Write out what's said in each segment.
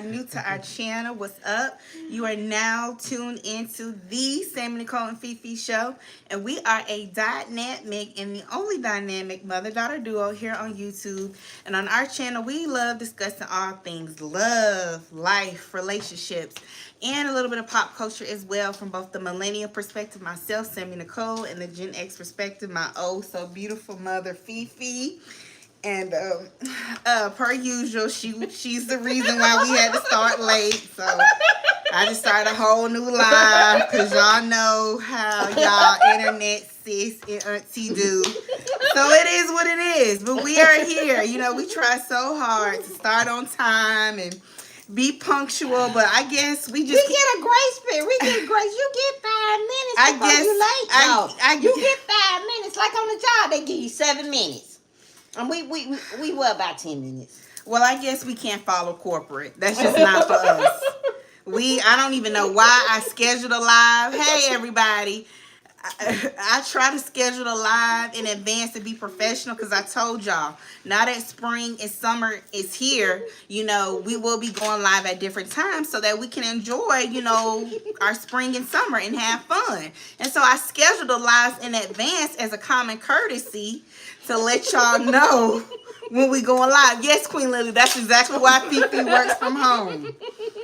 new to our channel, what's up? You are now tuned into the Sammie Nicole and FeeFee show, and we are a dynamic and the only dynamic mother-daughter duo here on YouTube. And on our channel, we love discussing all things love, life, relationships, and a little bit of pop culture as well from both the Millennial perspective, myself, Sammie Nicole, and the Gen X perspective, my oh so beautiful mother, FeeFee. And per usual, she's the reason why we had to start late. So I just started a whole new live because y'all know how y'all internet sis and auntie do. So it is what it is. But we are here. You know, we try so hard to start on time and be punctual, but I guess we just get a grace period. We get grace. You get 5 minutes I before guess you late. I You get 5 minutes. Like on the job, they give you 7 minutes. And we were about 10 minutes. Well, I guess we can't follow corporate. That's just not for us. I don't even know why I scheduled a live. Hey, everybody. I try to schedule a live in advance to be professional because I told y'all, now that spring and summer is here, you know, we will be going live at different times so that we can enjoy, you know, our spring and summer and have fun. And so I scheduled the lives in advance as a common courtesy to let y'all know when we going live. Yes, Queen Lily, that's exactly why FeeFee works from home.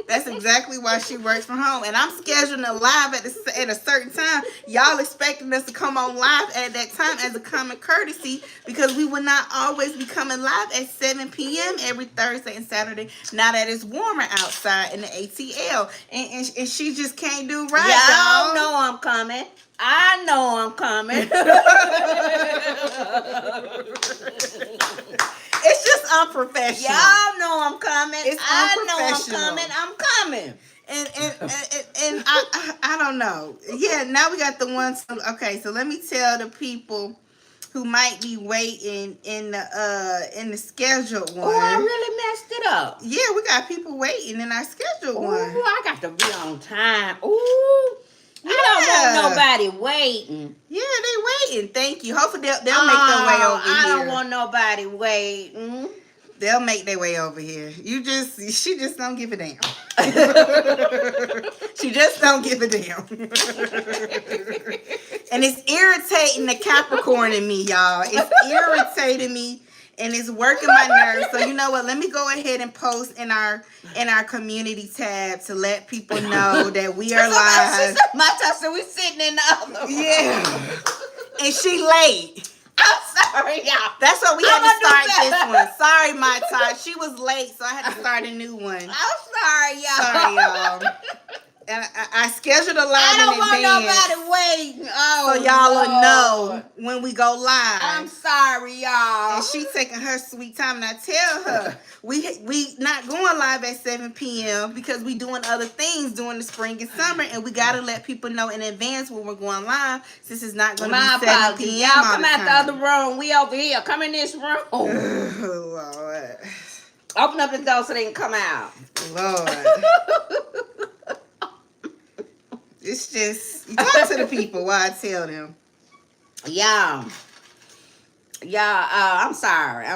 That's exactly why she works from home. And I'm scheduling a live at a certain time. Y'all expecting us to come on live at that time as a common courtesy because we will not always be coming live at 7 p.m. every Thursday and Saturday now that it's warmer outside in the ATL. And she just can't do right, Y'all know I'm coming. I know I'm coming. It's just unprofessional. Y'all know I'm coming. I know I'm coming. I'm coming. And I don't know. Yeah, now we got the ones. Okay, so let me tell the people who might be waiting in the scheduled one. Oh, I really messed it up. Yeah, we got people waiting in our scheduled one. Oh, I got to be on time. Ooh. I don't want nobody waiting. Yeah, they waiting. Thank you. Hopefully they'll make their way over here. I don't want nobody waiting. They'll make their way over here. She just don't give a damn. She just don't give a damn. And it's irritating the Capricorn in me, y'all. It's irritating me. And it's working my nerves. So you know what? Let me go ahead and post in our community tab to let people know that we are live. My Tasha, we sitting in the other room. Yeah. And she late. I'm sorry, y'all. That's why we had to start this one. Sorry, my Todd. She was late, so I had to start a new one. I'm sorry, y'all. Sorry, y'all. And I scheduled a live in advance. I don't want nobody waiting. Oh, so y'all will know when we go live. I'm sorry, y'all. And she taking her sweet time. And I tell her, we not going live at 7 p.m. because we doing other things during the spring and summer. And we got to let people know in advance when we're going live. Since it's not going to be 7 p.m. Y'all come out the other room. We over here. Come in this room. Oh, Lord. Open up the door so they can come out. Lord. It's just, you talk to the people while I tell them. Y'all, I'm sorry,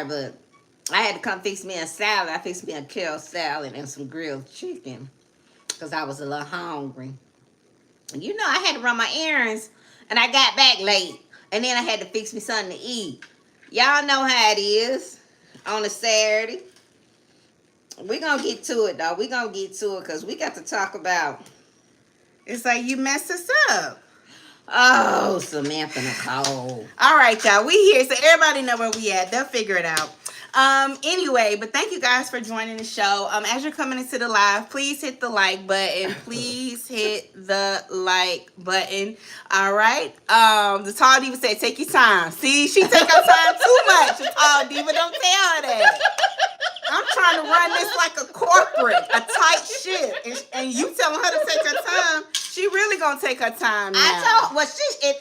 but I had to come fix me a salad. I fixed me a kale salad and some grilled chicken because I was a little hungry. You know, I had to run my errands and I got back late. And then I had to fix me something to eat. Y'all know how it is on a Saturday. We're going to get to it, though. We're going to get to it because we got to talk about... It's like you messed us up. Oh, Samantha Nicole. All right, y'all. We here. So everybody know where we at. They'll figure it out. Anyway, but thank you guys for joining the show. As you're coming into the live, please hit the like button. Please hit the like button. All right. The tall diva said, take your time. See, she take her time too much. The tall diva, don't tell her that. I'm trying to run this like a corporate, a tight ship, and you telling her to take her time. She really gonna take her time now.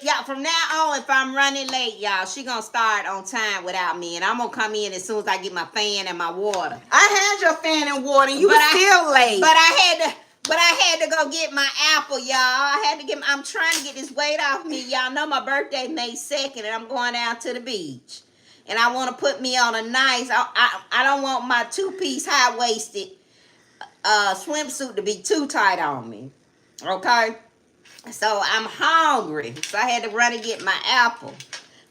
Y'all, from now on, if I'm running late, y'all, she gonna start on time without me, and I'm gonna come in as soon as I get my fan and my water. I had your fan and water, and you were still late. But I had to go get my apple, y'all. I'm trying to get this weight off me, y'all. Know my birthday May 2nd, and I'm going down to the beach. And I want to put me on a nice, I don't want my two-piece high-waisted swimsuit to be too tight on me. Okay? So I'm hungry. So I had to run and get my apple.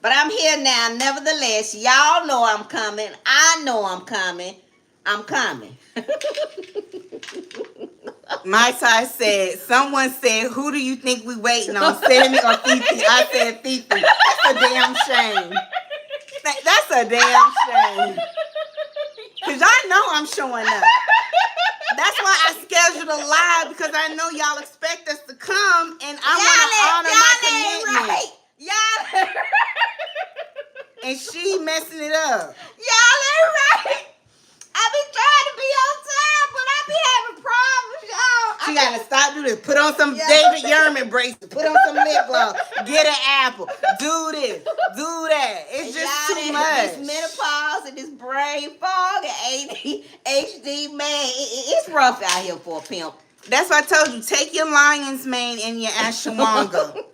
But I'm here now, nevertheless. Y'all know I'm coming. I know I'm coming. I'm coming. My side said, someone said, who do you think we waiting on, Sammie or FeeFee? I said FeeFee. That's a damn shame. That's a damn shame. Because y'all know I'm showing up. That's why I scheduled a live, because I know y'all expect us to come, and I want to honor my commitment. Right. Y'all and she messing it up. Y'all ain't right. I be trying to be on time, but I be having problems, y'all. She gotta stop doing this. Put on some David Yerman bracelet. Put on some lip gloss. Get an apple. Do this. Do that. It's just too much. This menopause and this brain fog and ADHD, man, it's rough out here for a pimp. That's why I told you, take your lion's mane and your ashwagandha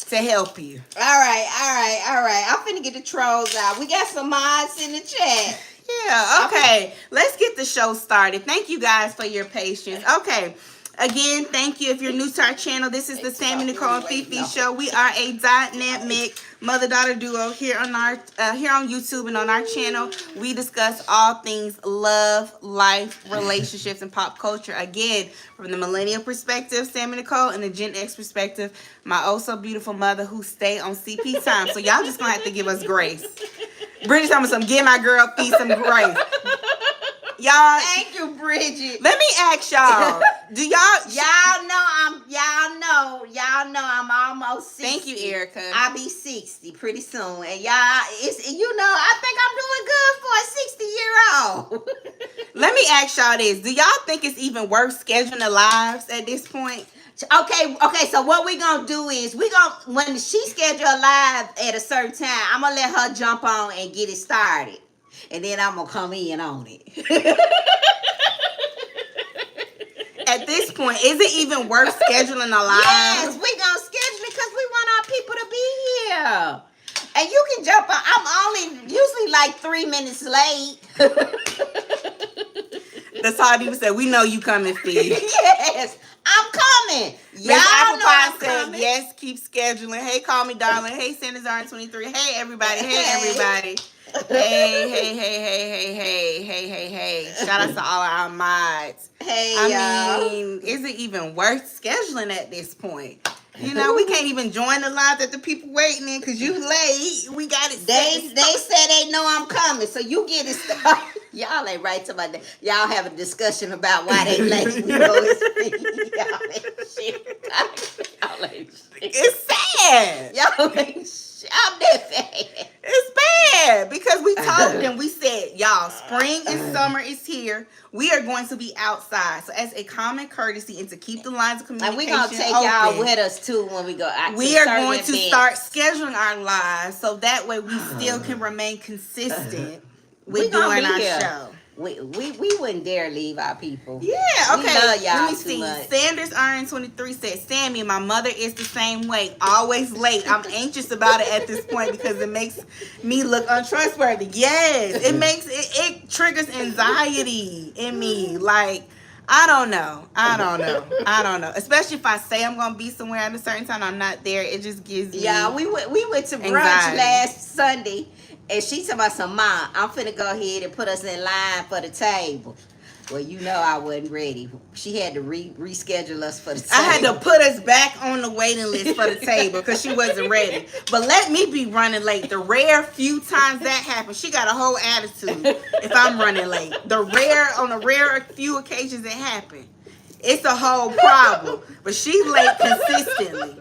to help you. All right. I'm finna get the trolls out. We got some mods in the chat. Yeah, okay. Let's get the show started. Thank you guys for your patience. Okay. Again, thank you. If you're new to our channel, this is the Sammie Nicole and FeeFee show. We are a dynamic mother-daughter duo here on our here on YouTube and on our channel. We discuss all things love, life, relationships, and pop culture. Again, from the millennial perspective, Sammie Nicole, and the Gen X perspective, my oh so beautiful mother who stay on CP time. So y'all just gonna have to give us grace. Bridget told me some, give my girl Fee some grace. Y'all, thank you, Bridget. Let me ask y'all. Do y'all know I'm almost 60. Thank you, Erica. I'll be 60 pretty soon. And y'all, I think I'm doing good for a 60-year-old. Let me ask y'all this. Do y'all think it's even worth scheduling the lives at this point? Okay, so what we gonna do is when she schedule a live at a certain time, I'm gonna let her jump on and get it started. And then I'm gonna come in on it. At this point, is it even worth scheduling a live? Yes, we gonna schedule it because we want our people to be here. And you can jump on. I'm only usually like 3 minutes late. That's how people say, we know you coming, Fee. Yes, I'm coming. Y'all Apple know Pie I'm said, coming. Yes, keep scheduling. Hey, call me darling. Hey, Sanders 23. Hey, everybody. Hey, everybody. Hey. Shout out to all our mods. Hey, I mean, is it even worth scheduling at this point? You know, we can't even join the live that the people waiting in because you late. We got it. They said they know I'm coming, so you get it started. Y'all ain't right about that. Y'all have a discussion about why they late. You know it's free. Y'all ain't shit. It's sad. Y'all ain't shit. I'm that bad. It's bad because we told them, we said, y'all, spring and summer is here. We are going to be outside. So as a common courtesy and to keep the lines of communication and we're going to take open, y'all with us too when we go out. We are going to start scheduling our lives so that way we still can remain consistent with doing our show. We wouldn't dare leave our people. Yeah, okay. We love y'all Let me see. much. Sanders 23 said, Sammie, my mother is the same way. Always late. I'm anxious about it at this point because it makes me look untrustworthy. Yes. It triggers anxiety in me. Like, I don't know. Especially if I say I'm gonna be somewhere at a certain time, I'm not there. It just gives me we went to brunch anxiety. last Sunday. And she told me, "Mom, I'm finna go ahead and put us in line for the table." Well, you know I wasn't ready. She had to reschedule us for the table. I had to put us back on the waiting list for the table because she wasn't ready. But let me be running late. The rare few times that happens, she got a whole attitude if I'm running late. On the rare few occasions it happened, it's a whole problem. But she late consistently.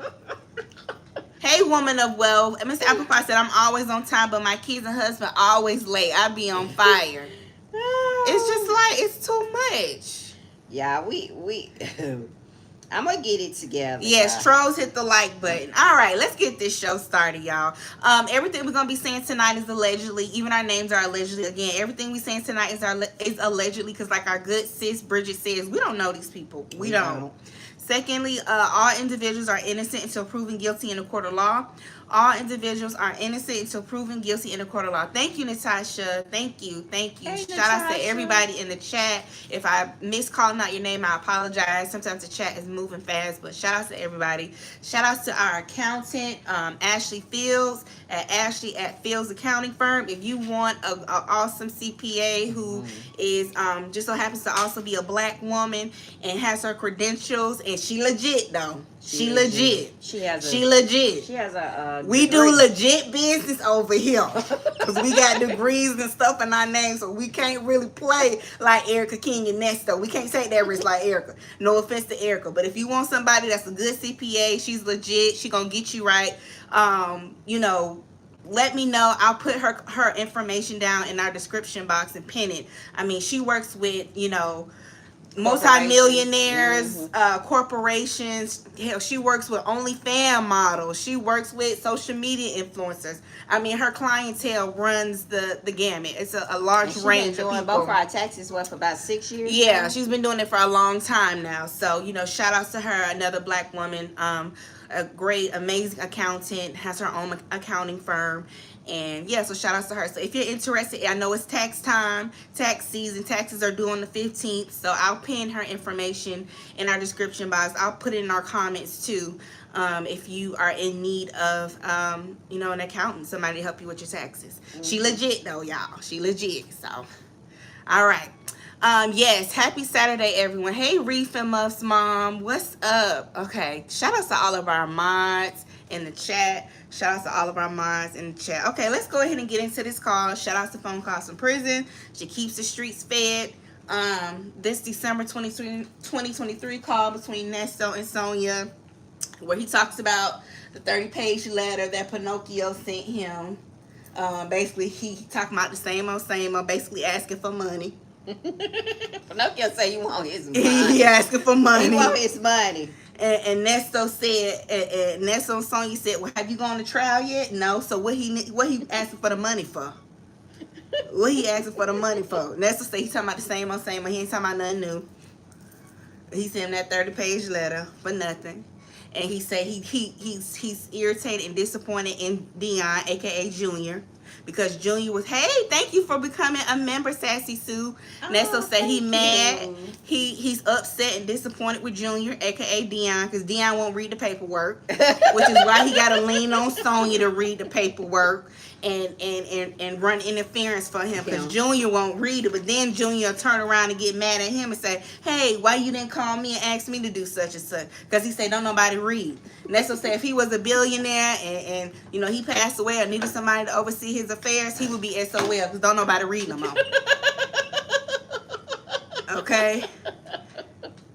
Hey, woman of wealth. And Mr. Apple Pie said, I'm always on time, but my kids and husband always late. I be on fire. It's just like, it's too much. Yeah, we I'm gonna get it together. Yes, trolls hit the like button. All right, let's get this show started, y'all. Everything we're gonna be saying tonight is allegedly. Even our names are allegedly. Again, everything we saying tonight is allegedly because, like our good sis Bridget says, we don't know these people. We don't. Secondly, all individuals are innocent until proven guilty in a court of law. All individuals are innocent until proven guilty in a court of law. Thank you, Natasha. Thank you. Thank you. Hey, Shout out to Natasha. everybody in the chat. If I miss calling out your name, I apologize. Sometimes the chat is moving fast, but shout out to everybody. Shout out to our accountant, Ashley Fields, at Ashley at Fields Accounting Firm. If you want a awesome CPA who is just so happens to also be a black woman and has her credentials, and she legit though. She legit. She has a we degree. do legit business over here. Because we got degrees and stuff in our name, so we can't really play like Erica King and Nesto. We can't take that risk like Erica. No offense to Erica. But if you want somebody that's a good CPA, she's legit. She gonna get you right. You know, let me know. I'll put her information down in our description box and pin it. I mean, she works with, you know, multi-millionaires, corporations. Hell, she works with OnlyFans models. She works with social media influencers. I mean, her clientele runs the gamut. It's a large range of people. Both our taxes, what, for about 6 years? Yeah, now? She's been doing it for a long time now. So, you know, shout outs to her, another black woman, a great, amazing accountant, has her own accounting firm. And yeah, so shout outs to her. So if you're interested, I know it's tax time, tax season. Taxes are due on the 15th. So I'll pin her information in our description box. I'll put it in our comments too. If you are in need of, you know, an accountant, somebody to help you with your taxes. She legit though, y'all. She legit. So, all right. Yes, happy Saturday, everyone. Hey, Reef and Muff's mom. What's up? Okay, shout outs to all of our mods in the chat. Shout outs to all of our mods in the chat. Okay, let's go ahead and get into this call. Shout outs to Phone Calls from Prison. She keeps the streets fed. This December 2023 call between Nesto and Sonya, where he talks about the 30-page letter that Pinocchio sent him. Basically, he talking about the same old, basically asking for money. Pinocchio say you want his money. He asking for money. He want his money. And Nesto said, and Nesto and Sonya said, well, have you gone to trial yet? No. So what he asking for the money for? What he asking for the money for? Nesto said he talking about the same old. He ain't talking about nothing new. He sent him that 30-page letter for nothing. And he said he's irritated and disappointed in Dion, aka Junior, because Junior was, hey, thank you for becoming a member, Sassy Sue. Nesto said he mad. He's upset and disappointed with Junior, aka Dion, because Dion won't read the paperwork, which is why he got to lean on Sonya to read the paperwork and run interference for him, because Junior won't read it. But then Junior will turn around and get mad at him and say, hey, why you didn't call me and ask me to do such and such? Because he said don't nobody read. Nesto said if he was a billionaire and you know he passed away or needed somebody to oversee his affairs, he would be SOL, because don't nobody read no more. Okay?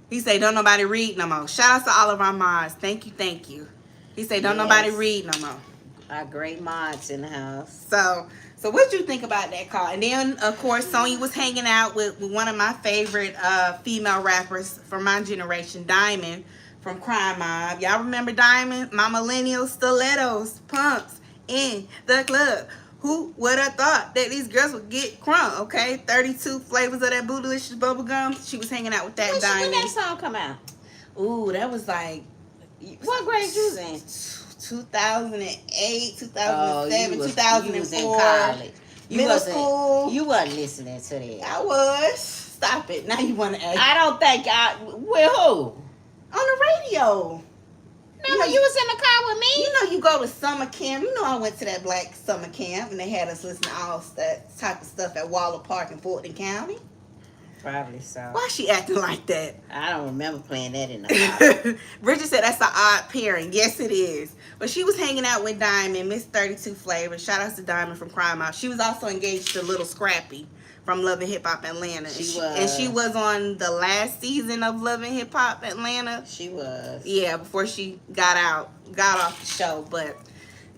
He said don't nobody read no more. Shout out to all of our mods. Thank you. He said don't nobody read no more. Our great mods in the house. So what you think about that call? And then, of course, Sonya was hanging out with one of my favorite female rappers from my generation, Diamond from CrimeMob. Y'all remember Diamond? My Millennial stilettos, pumps in the club. Who would have thought that these girls would get crunk, okay? 32 flavors of that Bootylicious bubblegum. She was hanging out with that Diamond. When that song come out? Ooh, that was like... What grade you was in? 2008, 2007, you 2004. was in college. Middle school. You wasn't listening to that. I was. Stop it. Now you want to act. I don't think with who? On the radio. No, you was in the car with me. You know you go to summer camp. You know I went to that black summer camp and they had us listen to all that type of stuff at Waller Park in Fulton County. Probably so. Why is she acting like that? I don't remember playing that in the car. Bridget said that's an odd pairing. Yes, it is. But she was hanging out with Diamond, Miss 32 Flavor. Shout out to Diamond from CrimeMob's. She was also engaged to Little Scrappy from Love and Hip Hop Atlanta. She was on the last season of Love and Hip Hop Atlanta. She was. Yeah, before she got off the show. But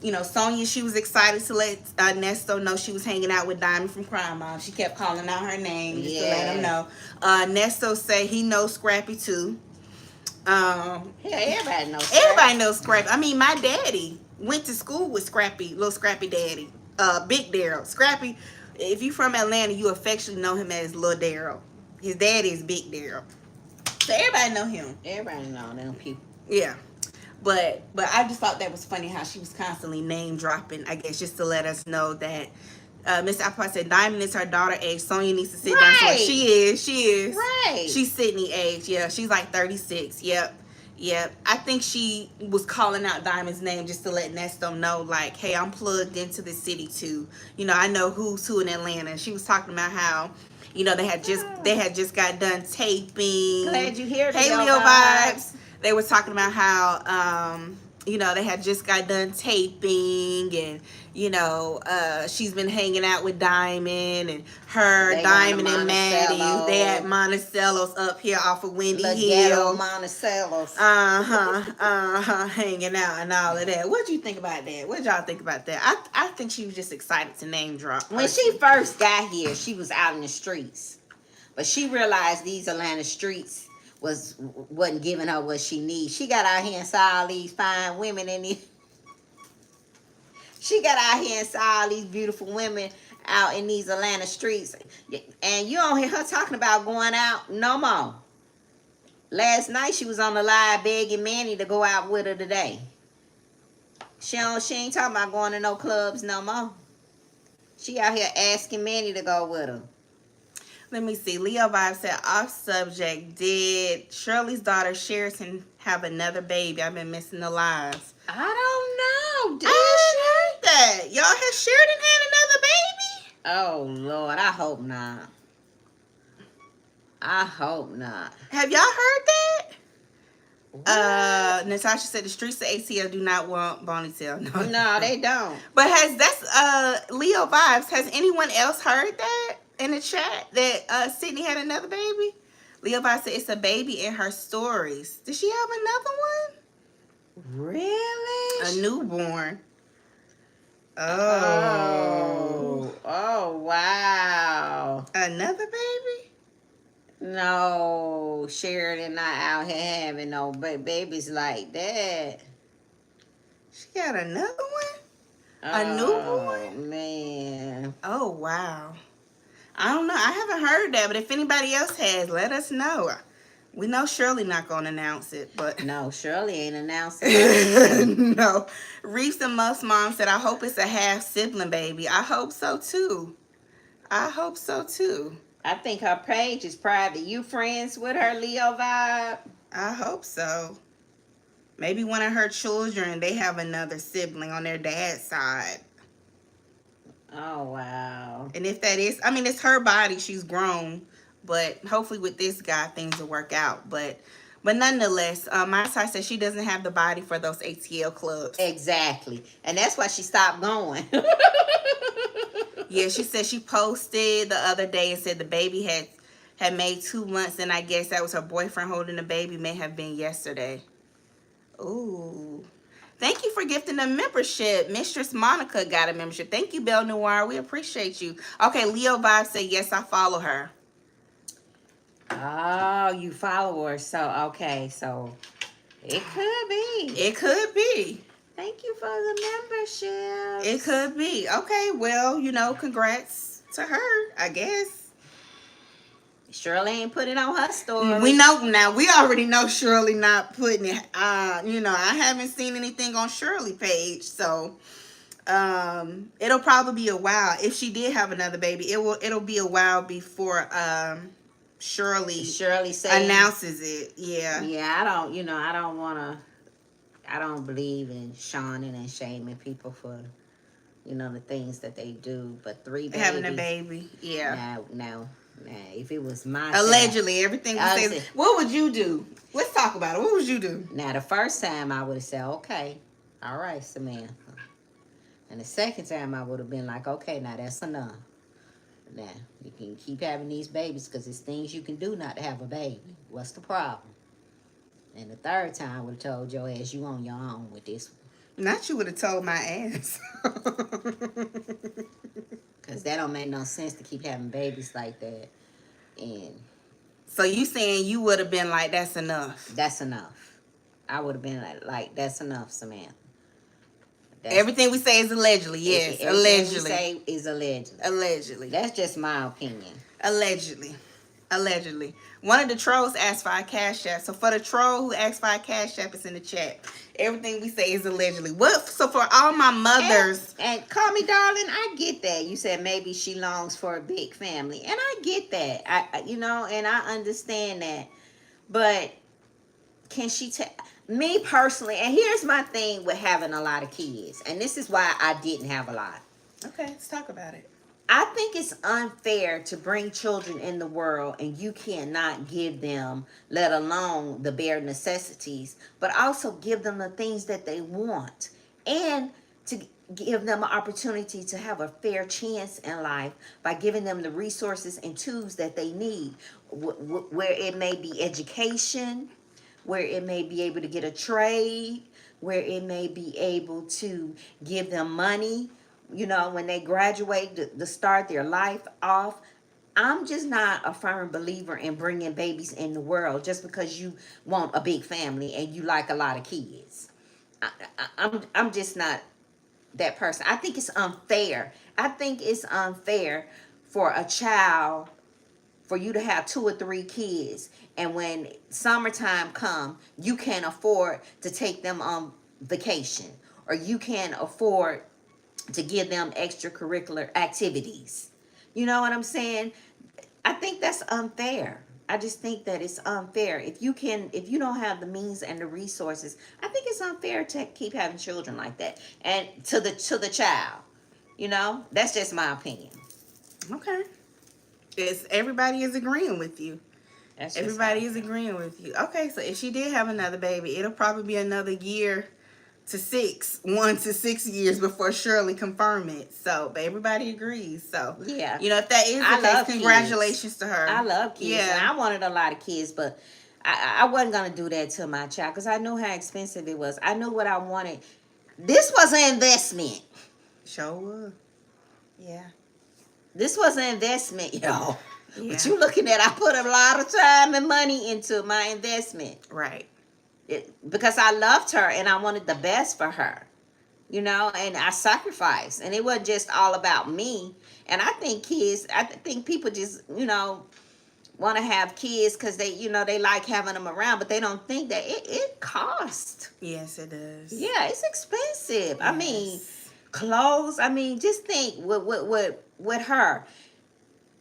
you know, Sonya, she was excited to let Nesto know she was hanging out with Diamond from CrimeMob's. She kept calling out her name just to let him know. Nesto say he knows Scrappy too. Yeah, everybody knows Scrappy. Everybody knows Scrappy. I mean, my daddy went to school with Scrappy, little Scrappy daddy. Big Daryl. Scrappy, if you from Atlanta, you affectionately know him as Lil Daryl. His daddy is Big Daryl. So everybody know him. Everybody know them people. Yeah. But I just thought that was funny how she was constantly name dropping, I guess, just to let us know that Miss Apple said Diamond is her daughter age. Sonya needs to sit down. So she is. Right. She's Sydney age. Yeah, she's like 36. Yep. Yep. I think she was calling out Diamond's name just to let Nesto know, like, hey, I'm plugged into the city too. You know, I know who's who in Atlanta. She was talking about how, you know, they had just got done taping. Glad you hear Hey, Leo vibes. They were talking about how you know, they had just got done taping, and you know, she's been hanging out with Diamond, and her, Diamond and Maddie, they at Monticello's up here off of Windy Hill. Monticello's. Hanging out and all of that. What do you think about that? What y'all think about that? I think she was just excited to name drop. When she first got here, she was out in the streets, but she realized these Atlanta streets wasn't giving her what she needs. She got out here and saw all these fine women in these. She got out here and saw all these beautiful women out in these Atlanta streets, and you don't hear her talking about going out no more. Last night she was on the live begging Manny to go out with her today. She ain't talking about going to no clubs no more. She out here asking Manny to go with her. Let me see. Leo Vibe said, off subject, did Shirley's daughter Sheraton have another baby? I've been missing the lives. I don't know. Did I heard that. Y'all, has Sheridan had another Oh, baby? Lord. I hope not. I hope not. Have y'all heard that? What? Natasha said the streets of ATL do not want Bonitail. No, they don't. But that's Leo Vibes. Has anyone else heard that in the chat that Sydney had another baby? Leo Vibes said it's a baby in her stories. Did she have another one? Really? A newborn. Oh, wow. Another baby? No, Sheridan not out here having no babies like that. She got another one? A newborn? Man. Oh, wow. I don't know. I haven't heard that, but if anybody else has, let us know. We know Shirley not going to announce it, but... No, Shirley ain't announcing it. No. Reefs and Muff's mom said, I hope it's a half-sibling baby. I hope so, too. I hope so, too. I think her page is private. You friends with her, Leo Vibe? I hope so. Maybe one of her children, they have another sibling on their dad's side. Oh, wow. And if that is, I mean, it's her body. She's grown. But hopefully with this guy, things will work out. But nonetheless, my side says she doesn't have the body for those ATL clubs. Exactly. And that's why she stopped going. Yeah, she said she posted the other day and said the baby had made 2 months. And I guess that was her boyfriend holding the baby. May have been yesterday. Ooh. Thank you for gifting a membership. Mistress Monica got a membership. Thank you, Belle Noir. We appreciate you. Okay, Leo Vibe said, yes, I follow her. Oh, you follow her. So, okay. So, it could be. It could be. Thank you for the membership. It could be. Okay, well, you know, congrats to her, I guess. Shirley ain't put it on her story. We know now. We already know Shirley not putting it. You know, I haven't seen anything on Shirley page, so it'll probably be a while. If she did have another baby, it'll be a while before Shirley announces it. Yeah. Yeah, I don't believe in shawning and shaming people for, you know, the things that they do. But 3 babies. Having a baby. Yeah. No. Nah, if it was my allegedly, child, everything we say. What would you do? Let's talk about it. What would you do? Now, the first time I would have said, okay, all right, Samantha. And the second time I would have been like, okay, now that's enough. Now, you can keep having these babies because it's things you can do not to have a baby. What's the problem? And the third time I would have told your ass you on your own with this one. Not you would have told my ass. Because that don't make no sense to keep having babies like that. And so you saying you would have been like, that's enough? That's enough. I would have been like, that's enough, Samantha. Everything we say is allegedly, yes. Everything we say is allegedly. Allegedly. That's just my opinion. Allegedly. Allegedly. One of the trolls asked for our cash app. So for the troll who asked for our cash app, it's in the chat. Everything we say is allegedly. What? So for all my mothers. And call me darling, I get that. You said maybe she longs for a big family. And I get that. And I understand that. But can she take me personally? And here's my thing with having a lot of kids. And this is why I didn't have a lot. Okay, let's talk about it. I think it's unfair to bring children in the world and you cannot give them, let alone the bare necessities, but also give them the things that they want and to give them an opportunity to have a fair chance in life by giving them the resources and tools that they need, where it may be education, where it may be able to get a trade, where it may be able to give them money, when they graduate to start their life off. I'm just not a firm believer in bringing babies in the world just because you want a big family and you like a lot of kids. I'm just not that person. I think it's unfair. I think it's unfair for a child, for you to have 2 or 3 kids, and when summertime come, you can't afford to take them on vacation, or you can't afford to give them extracurricular activities. You know what I'm saying? I think that's unfair. I just think that it's unfair. If you don't have the means and the resources, I think it's unfair to keep having children like that. And to the child. That's just my opinion. Okay. Everybody is agreeing with you. Everybody is agreeing with you. Okay, so if she did have another baby, it'll probably be another year to 1 to 6 years before Shirley confirm it. So, but everybody agrees. So, yeah, if that is the case, congratulations to her. I love kids. Yeah, and I wanted a lot of kids, but I wasn't gonna do that to my child because I knew how expensive it was. I knew what I wanted. This was an investment. Sure was. Yeah. This was an investment, yo. Yeah. But you looking at, I put a lot of time and money into my investment. Right. Because I loved her and I wanted the best for her, and I sacrificed, and it wasn't just all about me. And I think people just, want to have kids because they like having them around, but they don't think that it costs. Yes, it does. Yeah, it's expensive. Yes. I mean, clothes. I mean, just think with her.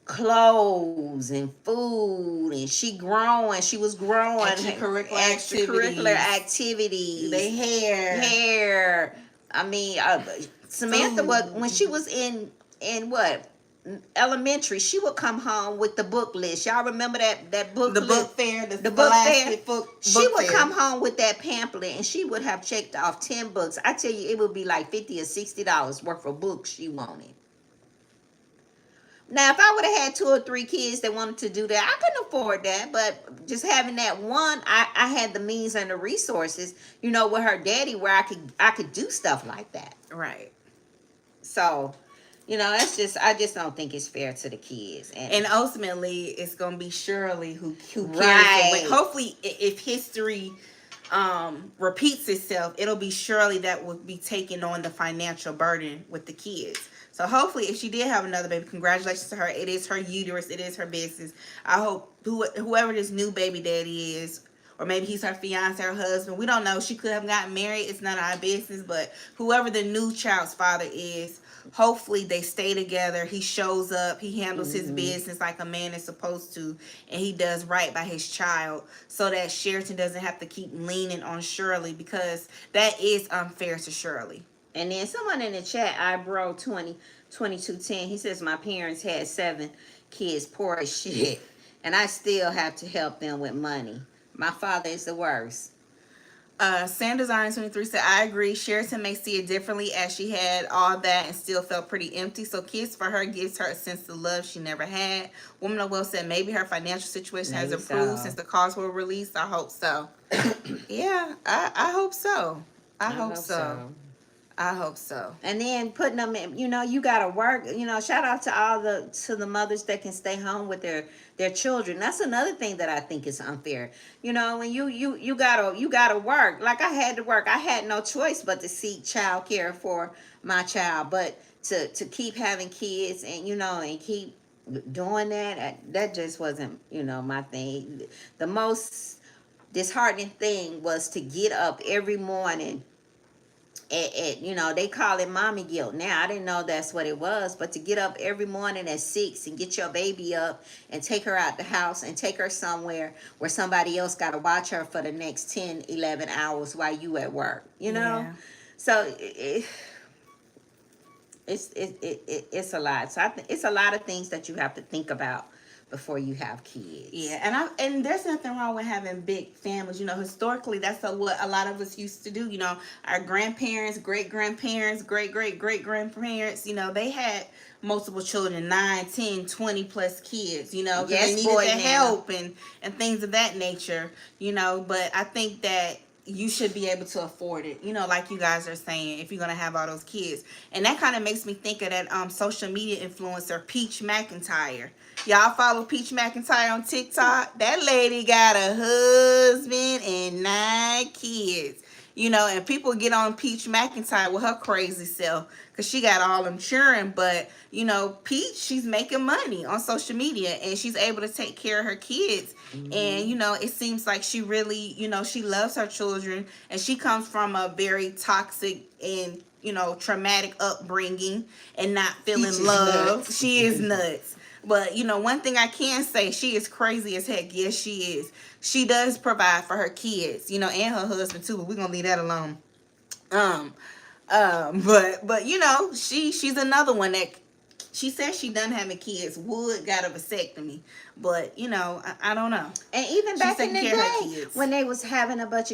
Clothes and food, and she was growing extracurricular activities, the hair. I mean, Samantha was, when she was in what, elementary, she would come home with the book list. Y'all remember that book the list? Book fair, the book fair. She would come home with that pamphlet and she would have checked off 10 books. I tell you, it would be like $50 or $60 worth of books she wanted. Now, if I would have had 2 or 3 kids that wanted to do that, I couldn't afford that. But just having that one, I had the means and the resources, with her daddy, where I could do stuff like that. Right. So, I just don't think it's fair to the kids. And ultimately, it's gonna be Shirley who cares. Right. Hopefully, if history repeats itself, it'll be Shirley that will be taking on the financial burden with the kids. So hopefully, if she did have another baby, congratulations to her. It is her uterus. It is her business. I hope whoever this new baby daddy is, or maybe he's her fiance, her husband, we don't know. She could have gotten married. It's none of our business. But whoever the new child's father is, hopefully they stay together. He shows up. He handles his business like a man is supposed to. And he does right by his child so that Sheraton doesn't have to keep leaning on Shirley, because that is unfair to Shirley. And then someone in the chat, Eyebrow 2210, he says, my parents had 7 kids, poor as shit, and I still have to help them with money. My father is the worst. Sanders Iron 23 said, I agree. Sheraton may see it differently, as she had all that and still felt pretty empty. So kids for her gives her a sense of love she never had. Woman of Will said maybe her financial situation has improved since the calls were released. I hope so. Yeah, I hope so. I hope so. I hope so. And then putting them in, you gotta work. Shout out to the mothers that can stay home with their children. That's another thing that I think is unfair. When you gotta work. Like I had to work. I had no choice but to seek child care for my child. But to keep having kids and and keep doing that just wasn't, my thing. The most disheartening thing was to get up every morning they call it mommy guilt now. I didn't know that's what it was, but to get up every morning at 6 and get your baby up and take her out the house and take her somewhere where somebody else got to watch her for the next 10, 11 hours while you at work, Yeah. so it's a lot. So I think it's a lot of things that you have to think about before you have kids. Yeah, and there's nothing wrong with having big families. Historically, that's what a lot of us used to do. Our grandparents, great grandparents, great great grandparents. They had multiple children, 9, 10, 20 plus kids. Because they needed the help and things of that nature. But I think that you should be able to afford it, like you guys are saying, if you're gonna have all those kids. And that kind of makes me think of that social media influencer Peach McIntyre. Y'all follow Peach McIntyre on TikTok? That lady got a husband and 9 kids. And people get on Peach McIntyre with her crazy self because she got all them children. But, Peach, she's making money on social media and she's able to take care of her kids. Mm-hmm. And, it seems like she really, she loves her children and she comes from a very toxic and, traumatic upbringing and not feeling love. She is nuts. But, one thing I can say, she is crazy as heck. Yes, she is. She does provide for her kids, and her husband too, but we're going to leave that alone. But she's another one that she says she done having kids. Wood got a vasectomy, but I don't know. And even back in the day, when they was having a bunch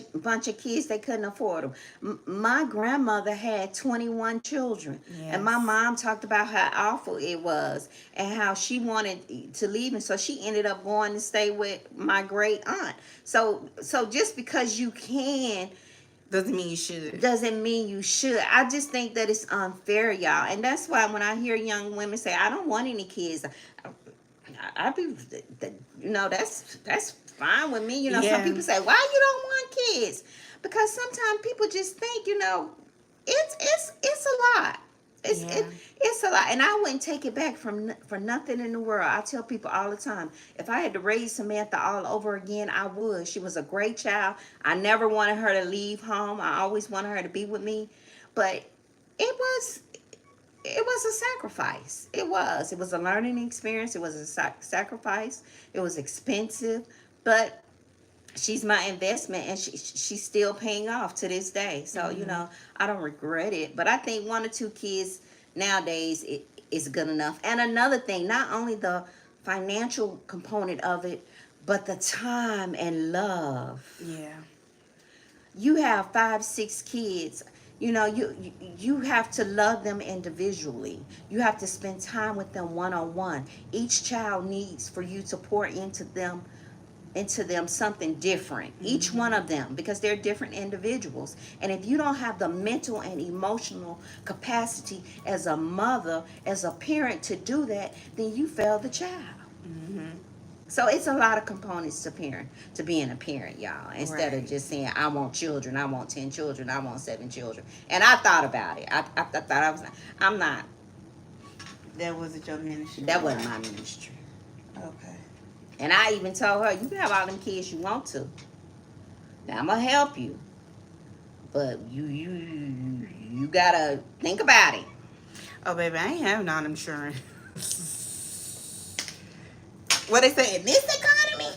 of kids, they couldn't afford them. My grandmother had 21 children, yes. And my mom talked about how awful it was and how she wanted to leave, and so she ended up going to stay with my great aunt. So just because you can. Doesn't mean you should. Doesn't mean you should. I just think that it's unfair, y'all. And that's why when I hear young women say, I don't want any kids, I be, that's fine with me. Yeah. Some people say, why you don't want kids? Because sometimes people just think, it's a lot. It's a lot, and I wouldn't take it back for nothing in the world. I tell people all the time, if I had to raise Samantha all over again, I would. She was a great child. I never wanted her to leave home. I always wanted her to be with me, but it was a sacrifice. It was a learning experience. It was a sacrifice. It was expensive, but she's my investment, and she's still paying off to this day. So, mm-hmm. I don't regret it. But I think 1 or 2 kids nowadays is good enough. And another thing, not only the financial component of it, but the time and love. Yeah. You have 5, 6 kids. You have to love them individually. You have to spend time with them one-on-one. Each child needs for you to pour into them something different, mm-hmm. Each one of them, because they're different individuals. And if you don't have the mental and emotional capacity as a mother, as a parent to do that, then you fail the child. Mm-hmm. So it's a lot of components to being a parent, y'all. Instead of just saying, I want children, I want 10 children, I want 7 children. And I thought about it. I thought I'm not. That wasn't your ministry. That wasn't my ministry. Okay. And I even told her, you can have all them kids you want to. Now I'm gonna help you, but you gotta think about it. Oh, baby, I ain't having all them insurance. What they say in this economy?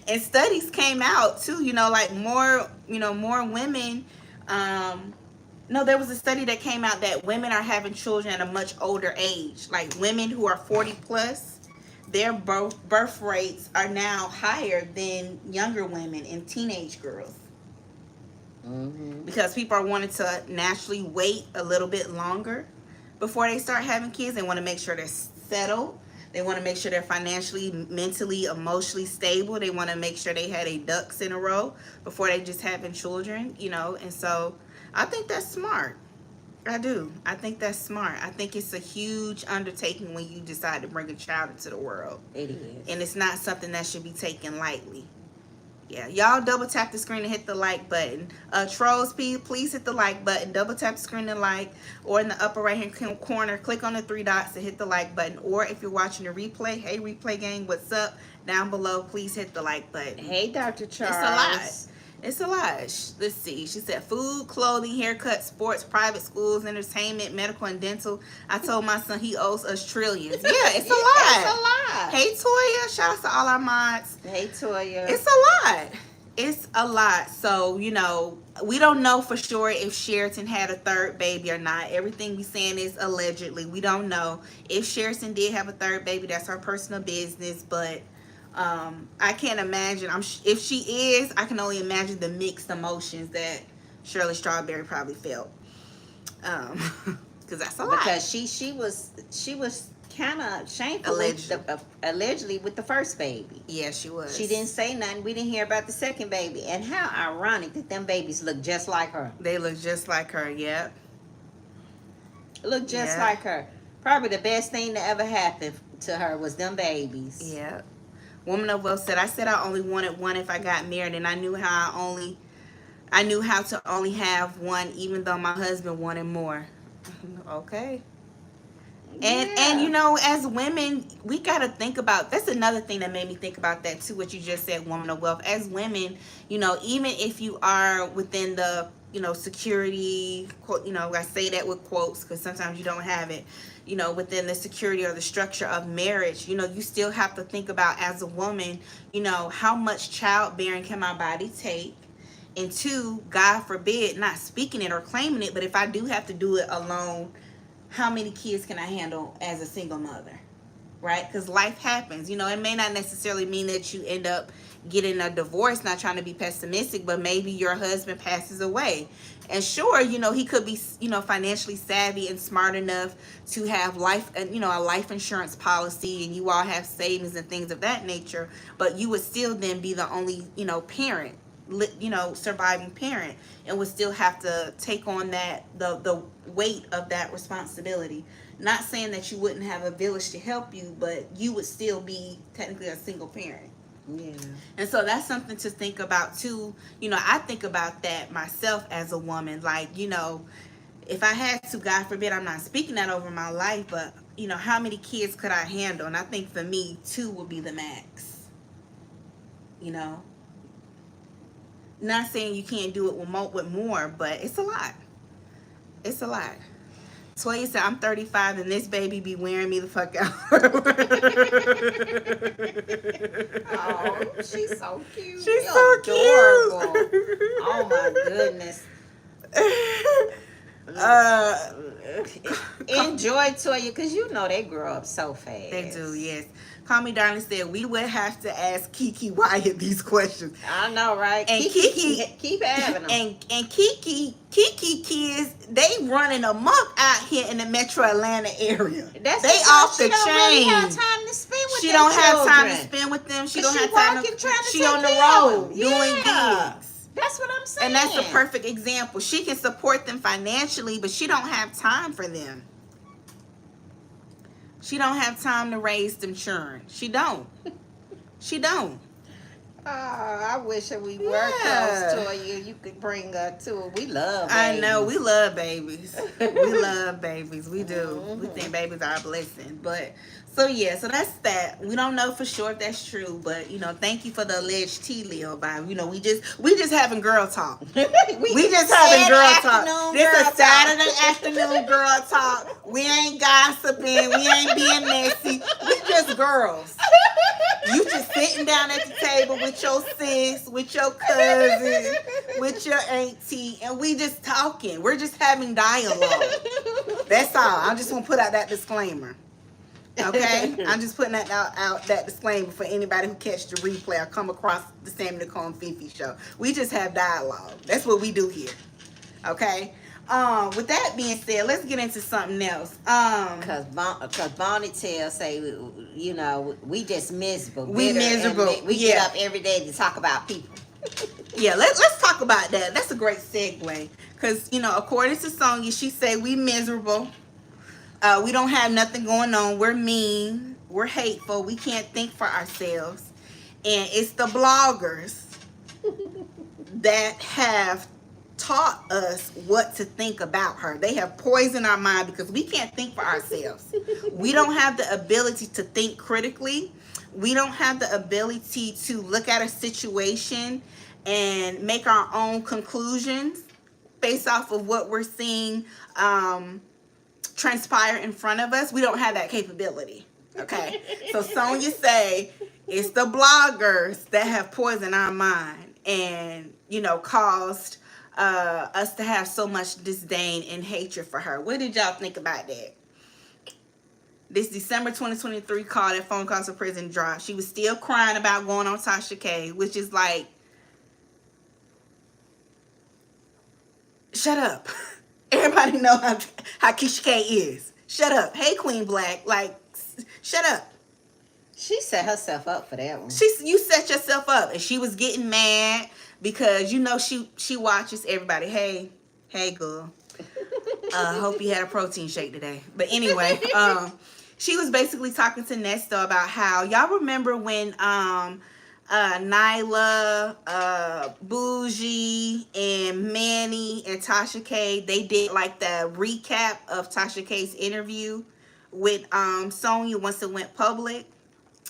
And studies came out too. Like more women. No, there was a study that came out that women are having children at a much older age. Like women who are 40 plus. Their birth rates are now higher than younger women and teenage girls. Mm-hmm. Because people are wanting to naturally wait a little bit longer before they start having kids. They want to make sure they're settled. They want to make sure they're financially, mentally, emotionally stable. They want to make sure they had their ducks in a row before they just having children, And so I think that's smart. I do. I think that's smart. I think it's a huge undertaking when you decide to bring a child into the world. It is. And it's not something that should be taken lightly. Yeah, y'all double tap the screen and hit the like button. Trolls, please hit the like button. Double tap the screen and like, or in the upper right hand corner, click on the three dots and hit the like button. Or if you're watching the replay, hey replay gang, what's up? Down below, please hit the like button. Hey, Dr. Charles. It's a lot. It's a lot. Let's see. She said food, clothing, haircut, sports, private schools, entertainment, medical, and dental. I told my son he owes us trillions. Yeah, it's a lot. It's a lot. Hey, Toya. Shout out to all our mods. Hey, Toya. It's a lot. It's a lot. So, you know, we don't know for sure if Sheraton had a third baby or not. Everything we saying is allegedly. We don't know. If Sheraton did have a third baby, that's her personal business. But I can't imagine. If she is, I can only imagine the mixed emotions that Shirley Strawberry probably felt. Because that's a lot. Because she was kind of shameful allegedly with the first baby. Yeah, she was. She didn't say nothing. We didn't hear about the second baby. And how ironic that them babies look just like her. They look just like her. Yep. Look just like her. Probably the best thing that ever happened to her was them babies. Yeah. Woman of Wealth said, I said I only wanted one if I got married, and I knew how to only have one, even though my husband wanted more. Okay. And you know, as women, we gotta think about, that's another thing that made me think about that too, what you just said, woman of wealth. As women, you know, even if you are within the, you know, security, quote, you know, I say that with quotes because sometimes you don't have it, you know, within the security or the structure of marriage, you know, you still have to think about, as a woman, you know, how much childbearing can my body take? And two, God forbid, not speaking it or claiming it, but if I do have to do it alone, how many kids can I handle as a single mother? Right? Because life happens. You know, it may not necessarily mean that you end up getting a divorce, not trying to be pessimistic, but maybe your husband passes away. And sure, you know, he could be, you know, financially savvy and smart enough to have life, and you know, a life insurance policy, and you all have savings and things of that nature, but you would still then be the only, you know, parent, you know, surviving parent, and would still have to take on that, the weight of that responsibility. Not saying that you wouldn't have a village to help you, but you would still be technically a single parent. Yeah. And so that's something to think about too. You know, I think about that myself as a woman. Like, you know, if I had to, God forbid, I'm not speaking that over my life, but you know, how many kids could I handle? And I think for me, 2 would be the max. You know, not saying you can't do it with more, but it's a lot. It's a lot. Toya said, I'm 35 and this baby be wearing me the fuck out. Oh, she's so cute. She's so adorable. cute. Oh my goodness. Enjoy Toya, because you know they grow up so fast. They do, yes. Call Me Darling said, we would have to ask Kiki Wyatt these questions. I know, right? And Kiki keep having them. And Kiki kids, they running amok out here in the Metro Atlanta area. That's they off the chain. She don't really have time to spend with them. She don't have children. time to spend with them. She don't have time working, to. She take on the care of road them. doing Yeah. gigs. That's what I'm saying. And that's a perfect example. She can support them financially, but she don't have time for them. She don't have time to raise them children. She don't. She don't. Oh, I wish that we were close to you. You could bring her to it. We love babies. I know. We love babies. We love babies. We do. We think babies are a blessing. But, so yeah, so that's that. We don't know for sure if that's true, but, you know, thank you for the alleged tea, Leo. You know, we just having girl talk. we just having girl talk. This is Saturday afternoon girl talk. We ain't gossiping. We ain't being messy. We just girls. You just sitting down at the table with your sis, with your cousin, with your auntie, and we just talking. We're just having dialogue. That's all. I just want to put out that disclaimer. Okay? I'm just putting that out that disclaimer for anybody who catch the replay or come across the Sammie Nicole and FeeFee show. We just have dialogue. That's what we do here. Okay? With that being said, let's get into something else. Cause Bonnie say, you know, we just miserable. We miserable. We get up every day to talk about people. Yeah, let's talk about that. That's a great segue. Cause you know, according to Sonya, she say we miserable. We don't have nothing going on. We're mean. We're hateful. We can't think for ourselves. And it's the bloggers that have taught us what to think about her. They have poisoned our mind because we can't think for ourselves. We don't have the ability to think critically. We don't have the ability to look at a situation and make our own conclusions based off of what we're seeing transpire in front of us. We don't have that capability. Okay. So Sonya say it's the bloggers that have poisoned our mind and, caused us to have so much disdain and hatred for her. What did y'all think about that? This December 2023 call, that phone call to prison dropped. She was still crying about going on Tasha K, which is like, shut up. Everybody know how Keisha K is. Shut up. Hey, Queen Black. Like, shut up. She set herself up for that one. You set yourself up. And she was getting mad because, she watches everybody. Hey, girl. Hope you had a protein shake today. But anyway, she was basically talking to Nesto about how, y'all remember when Nyla, Bougie, and Manny, and Tasha K, they did like the recap of Tasha K's interview with Sonya once it went public.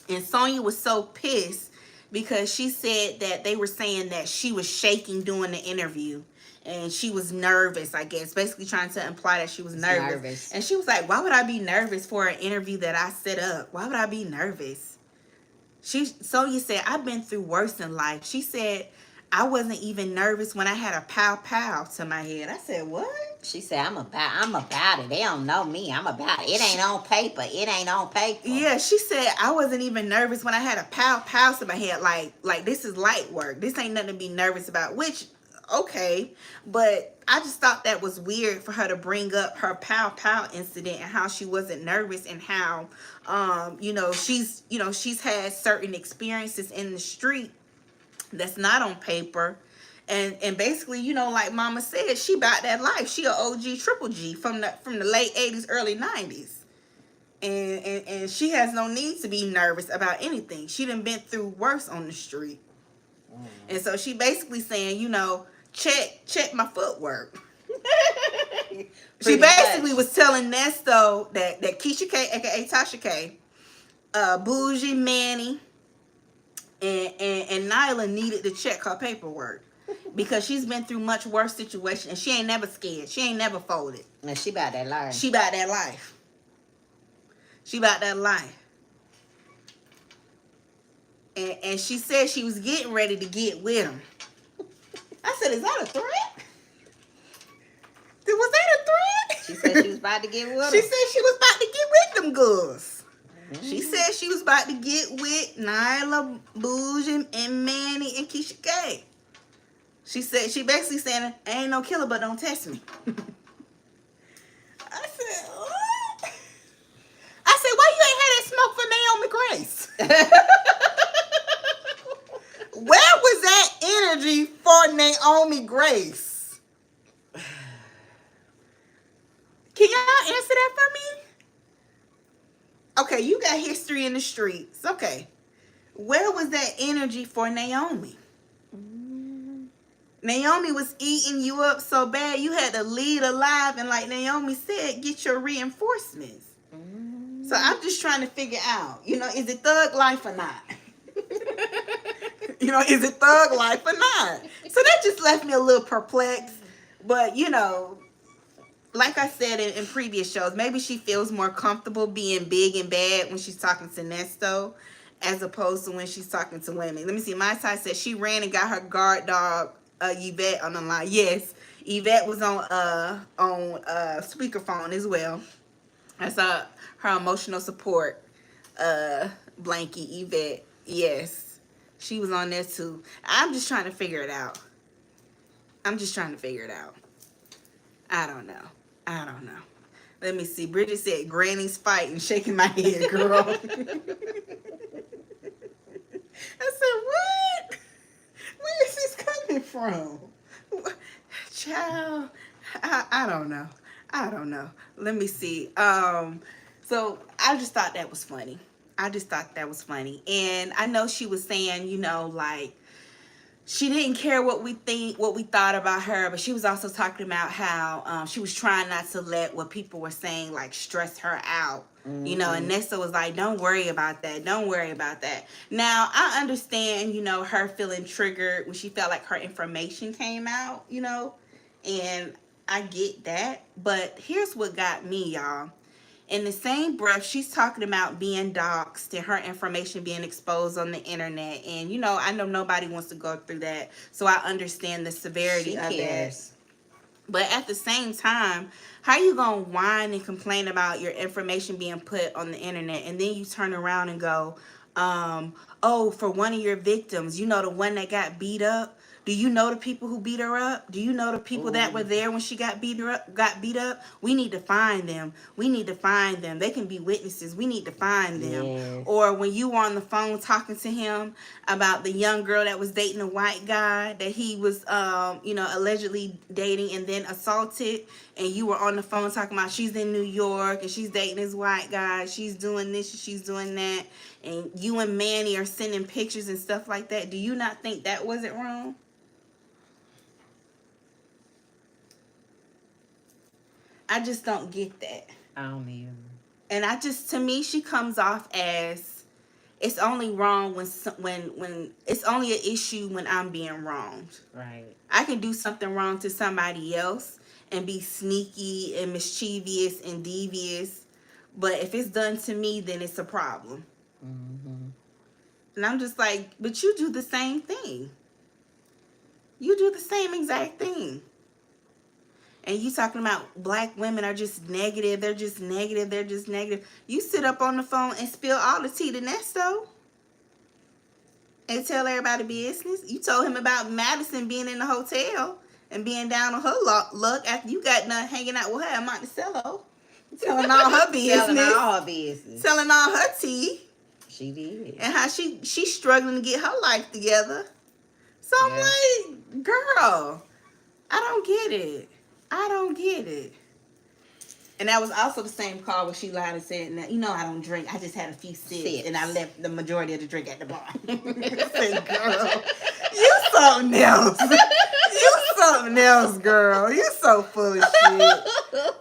And Sonya was so pissed because she said that they were saying that she was shaking during the interview. And she was nervous, I guess, basically trying to imply that she was nervous. And she was like, why would I be nervous for an interview that I set up? Why would I be nervous? Sonya said, I've been through worse in life. She said, I wasn't even nervous when I had a pow pow to my head. I said, what? She said, I'm about it. They don't know me. I'm about it. It ain't on paper. It ain't on paper. Yeah, she said, I wasn't even nervous when I had a pow pow to my head. Like this is light work. This ain't nothing to be nervous about, which, okay. But I just thought that was weird for her to bring up her pow pow incident and how she wasn't nervous and how, she's had certain experiences in the street that's not on paper. And basically, like Mama said, she about that life. She a OG Triple G from the late 80s, early 90s. And she has no need to be nervous about anything. She done been through worse on the street. And so she basically saying, check my footwork. She basically was telling Nesto that Keisha K, aka Tasha K, Bougie, Manny, and Nyla needed to check her paperwork. Because she's been through much worse situations and she ain't never scared. She ain't never folded. And she about that life. She about that life. She about that life. And she said she was getting ready to get with him. I said, is that a threat? Was that a threat? She said she was about to get with him. She said she was about to get with them girls. She said she was about to get with Nyla, Bougie, and Manny, and Keisha K. She basically saying, I ain't no killer, but don't test me. I said, what? I said, why you ain't had that smoke for Naomi Grace? Where was that energy for Naomi Grace? Can y'all answer that for me? Okay, you got history in the streets. Okay. Where was that energy for Naomi? Naomi was eating you up so bad you had to lead alive and, like Naomi said, get your reinforcements. So I'm just trying to figure out, is it thug life or not? Is it thug life or not? So that just left me a little perplexed. But, like I said in previous shows, maybe she feels more comfortable being big and bad when she's talking to Nesto as opposed to when she's talking to women. Let me see. My side said she ran and got her guard dog Yvette on the line. Yes, Yvette was on speakerphone as well. I saw her emotional support blanket, Yvette. Yes, she was on there too. I'm just trying to figure it out. I don't know. Let me see. Bridget said, Granny's fighting, shaking my head, girl. I said, what? Where is this coming from? Child, I don't know. Let me see. So I just thought that was funny. And I know she was saying, she didn't care what we thought about her, but she was also talking about how she was trying not to let what people were saying like stress her out. You know, and Nesto was like, don't worry about that. Don't worry about that. Now, I understand, you know, her feeling triggered when she felt like her information came out, you know, and I get that. But here's what got me, y'all. In the same breath, she's talking about being doxxed and her information being exposed on the internet. And, you know, I know nobody wants to go through that. So I understand the severity of that. But at the same time, how you gonna whine and complain about your information being put on the internet, and then you turn around and go, oh, for one of your victims, you know, the one that got beat up. Do you know the people who beat her up? Do you know the people that were there when she got beat up? We need to find them. We need to find them. They can be witnesses. We need to find them. Yes. Or when you were on the phone talking to him about the young girl that was dating a white guy that he was, you know, allegedly dating and then assaulted, and you were on the phone talking about she's in New York and she's dating this white guy, she's doing this and she's doing that, and you and Manny are sending pictures and stuff like that. Do you not think that wasn't wrong? I just don't get that. I don't either. And to me, she comes off as it's only wrong when it's only an issue when I'm being wronged. Right. I can do something wrong to somebody else and be sneaky and mischievous and devious, but if it's done to me, then it's a problem. And I'm just like, but you do the same thing. You do the same exact thing. And you talking about black women are just negative. They're just negative. They're just negative. You sit up on the phone and spill all the tea to Nesto and tell everybody business. You told him about Madison being in the hotel and being down on her luck after you got done hanging out with her at Monticello. Telling all her business. Telling all her business. Telling all her tea. She did. And how she's struggling to get her life together. So I'm like, girl, I don't get it. I don't get it. And that was also the same call where she lied and said, "Now, you know I don't drink. I just had a few sips. And I left the majority of the drink at the bar." I said, girl, you something else. You something else, girl. You so full of shit.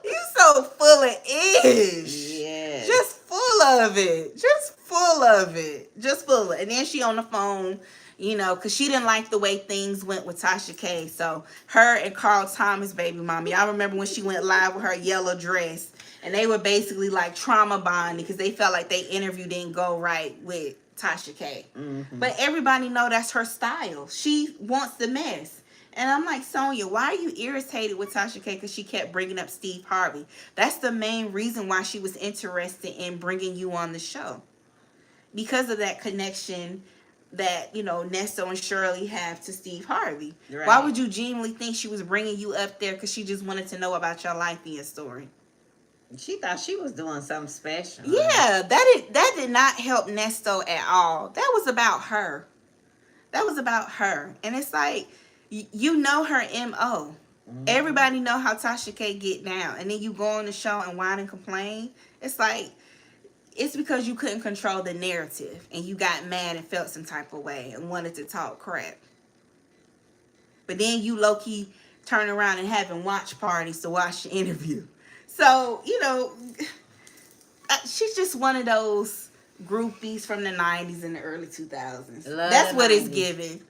You so full of ish. Yeah. Just full of it. Just full of it. Just full of it. And then she on the phone, you know, because she didn't like the way things went with Tasha K. So her and Carl Thomas, baby mama, y'all remember when she went live with her yellow dress, and they were basically like trauma bonding because they felt like their interview didn't go right with Tasha K. But everybody know that's her style. She wants the mess. And I'm like, Sonya, why are you irritated with Tasha K? Because she kept bringing up Steve Harvey. That's the main reason why she was interested in bringing you on the show. Because of that connection that, you know, Nesto and Shirley have to Steve Harvey. Right. Why would you genuinely think she was bringing you up there because she just wanted to know about your life and your story? She thought she was doing something special. Yeah, that did not help Nesto at all. That was about her. That was about her. And it's like, you know her M.O. Everybody know how Tasha K get down. And then you go on the show and whine and complain. It's like, it's because you couldn't control the narrative and you got mad and felt some type of way and wanted to talk crap. But then you low-key turn around and having watch parties to watch the interview. So, you know, she's just one of those groupies from the 90s and the early 2000s. That's what it's giving.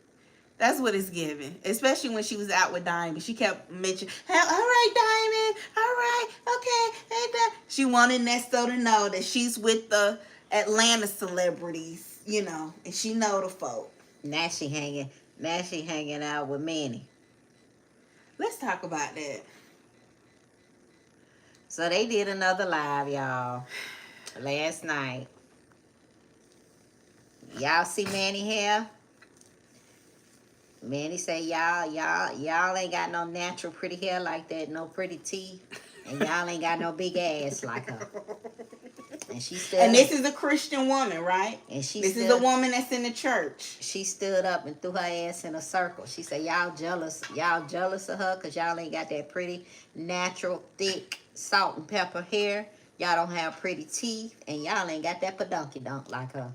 That's what it's giving. Especially when she was out with Diamond. She kept mentioning, hey, all right, Diamond. All right. Okay. Hey, she wanted Nesto to know that she's with the Atlanta celebrities, you know, and she know the folk. Now she hanging out with Manny. Let's talk about that. So they did another live, y'all, last night. Y'all see Manny hair? Manny say y'all ain't got no natural pretty hair like that, no pretty teeth, and y'all ain't got no big ass like her. And she stood. And this is a Christian woman, right? And this is a woman that's in the church. She stood up and threw her ass in a circle. She said, y'all jealous of her because y'all ain't got that pretty, natural, thick, salt and pepper hair. Y'all don't have pretty teeth, and y'all ain't got that pedunky dunk like her.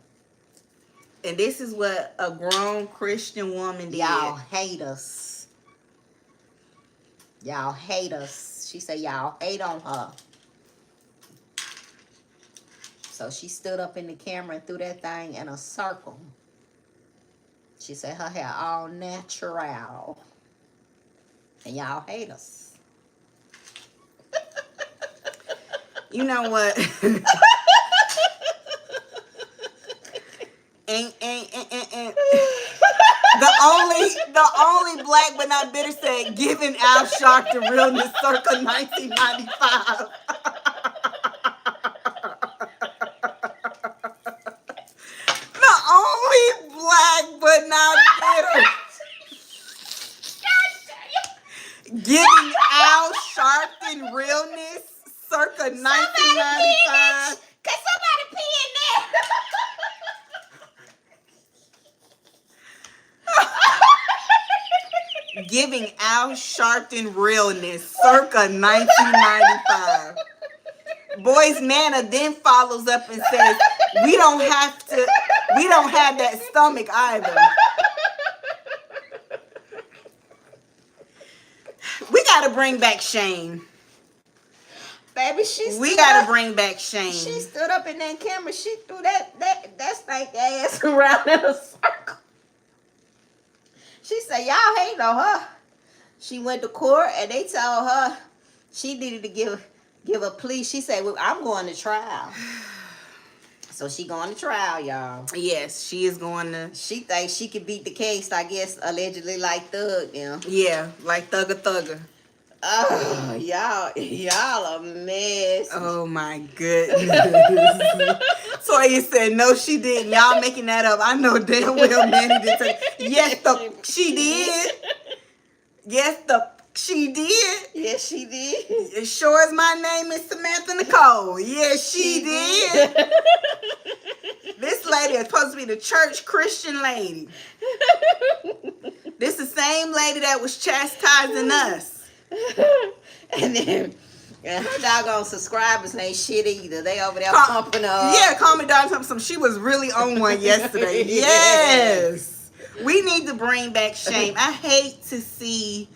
And this is what a grown Christian woman did. Y'all hate us. Y'all hate us. She said y'all hate on her. So she stood up in the camera and threw that thing in a circle. She said her hair all natural. And y'all hate us. You know what? and the only black but not bitter said giving Al Sharpton realness circa 1995. The only black but not bitter giving Al Sharpton realness circa 1995. Can somebody pee in there? Giving Al Sharpton realness circa 1995. Boys Nana then follows up and says, we don't have that stomach either. We gotta bring back shame. Baby, we gotta bring back shame. She stood up in that camera. She threw that stank ass around in a circle. She said, y'all hate on her. She went to court and they told her she needed to give a plea. She said, well, I'm going to trial. So she going to trial, y'all. Yes, she is going to. She thinks she could beat the case, I guess, allegedly like Thug, you know. Yeah, like Thugger. Oh, y'all a mess. Oh my goodness. Toya said, no, she didn't. Y'all making that up. I know damn well Manny didn't say. Yes, she did. Yes, she did. Yes, she did. As sure as my name is Samantha Nicole. Yes, she did. This lady is supposed to be the church Christian lady. This the same lady that was chastising us. And then her doggone subscribers ain't shit either. They over there pumping her. Yeah, call me dog something. She was really on one yesterday. Yes. We need to bring back shame. I hate to see,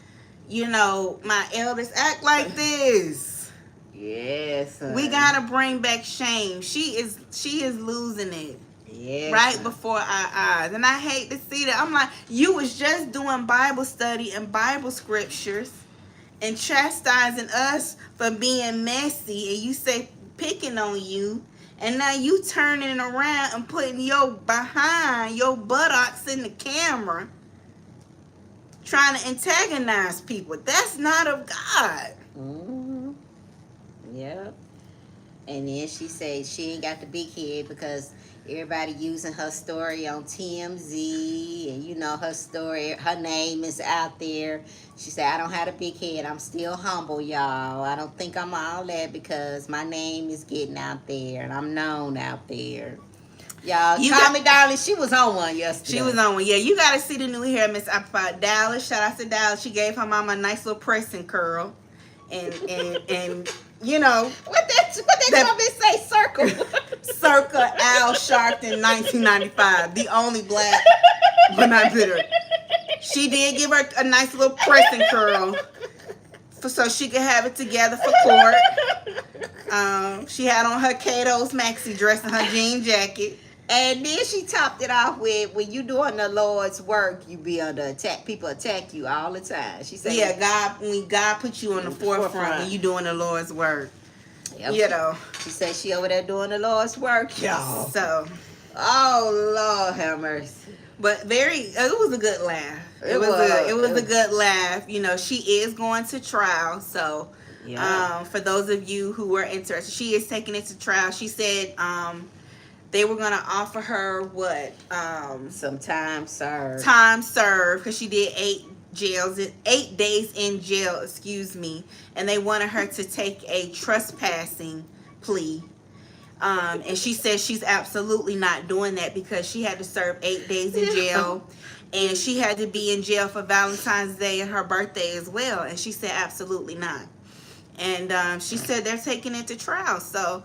my elders act like this. Yes. We gotta bring back shame. She is losing it. Yes. Right before our eyes. And I hate to see that. I'm like, you was just doing Bible study and Bible scriptures and chastising us for being messy, and you say picking on you, and now you turning around and putting your buttocks in the camera trying to antagonize people. That's not of God. Mm-hmm. Yep. And then she said she ain't got the big head because everybody using her story on TMZ, and her story, her name is out there. She said, I don't have a big head. I'm still humble, y'all. I don't think I'm all that because my name is getting out there and I'm known out there. Y'all, call me darling. She was on one yesterday. She was on one. Yeah, you got to see the new hair, Miss Appa. Dallas. Shout out to Dallas. She gave her mama a nice little pressing curl. And what they want me to say? Circle. Circa Al Sharpton 1995. The only black but not bitter. She did give her a nice little pressing curl so she could have it together for court. She had on her Kato's maxi dress and her jean jacket. And then she topped it off with, when you doing the Lord's work, you be under attack. People attack you all the time. She said, yeah, when God put you on the forefront when you doing the Lord's work. Yep. She said she over there doing the Lord's work, y'all. So, oh Lord have mercy. But it was a good laugh. It was a good laugh. She is going to trial. So, for those of you who were interested, she is taking it to trial. She said, they were going to offer her some time served. Time served, because she did 8 days in jail, and they wanted her to take a trespassing plea. And she says she's absolutely not doing that because she had to serve 8 days in jail, and she had to be in jail for Valentine's Day and her birthday as well. And she said absolutely not. And she said they're taking it to trial. So,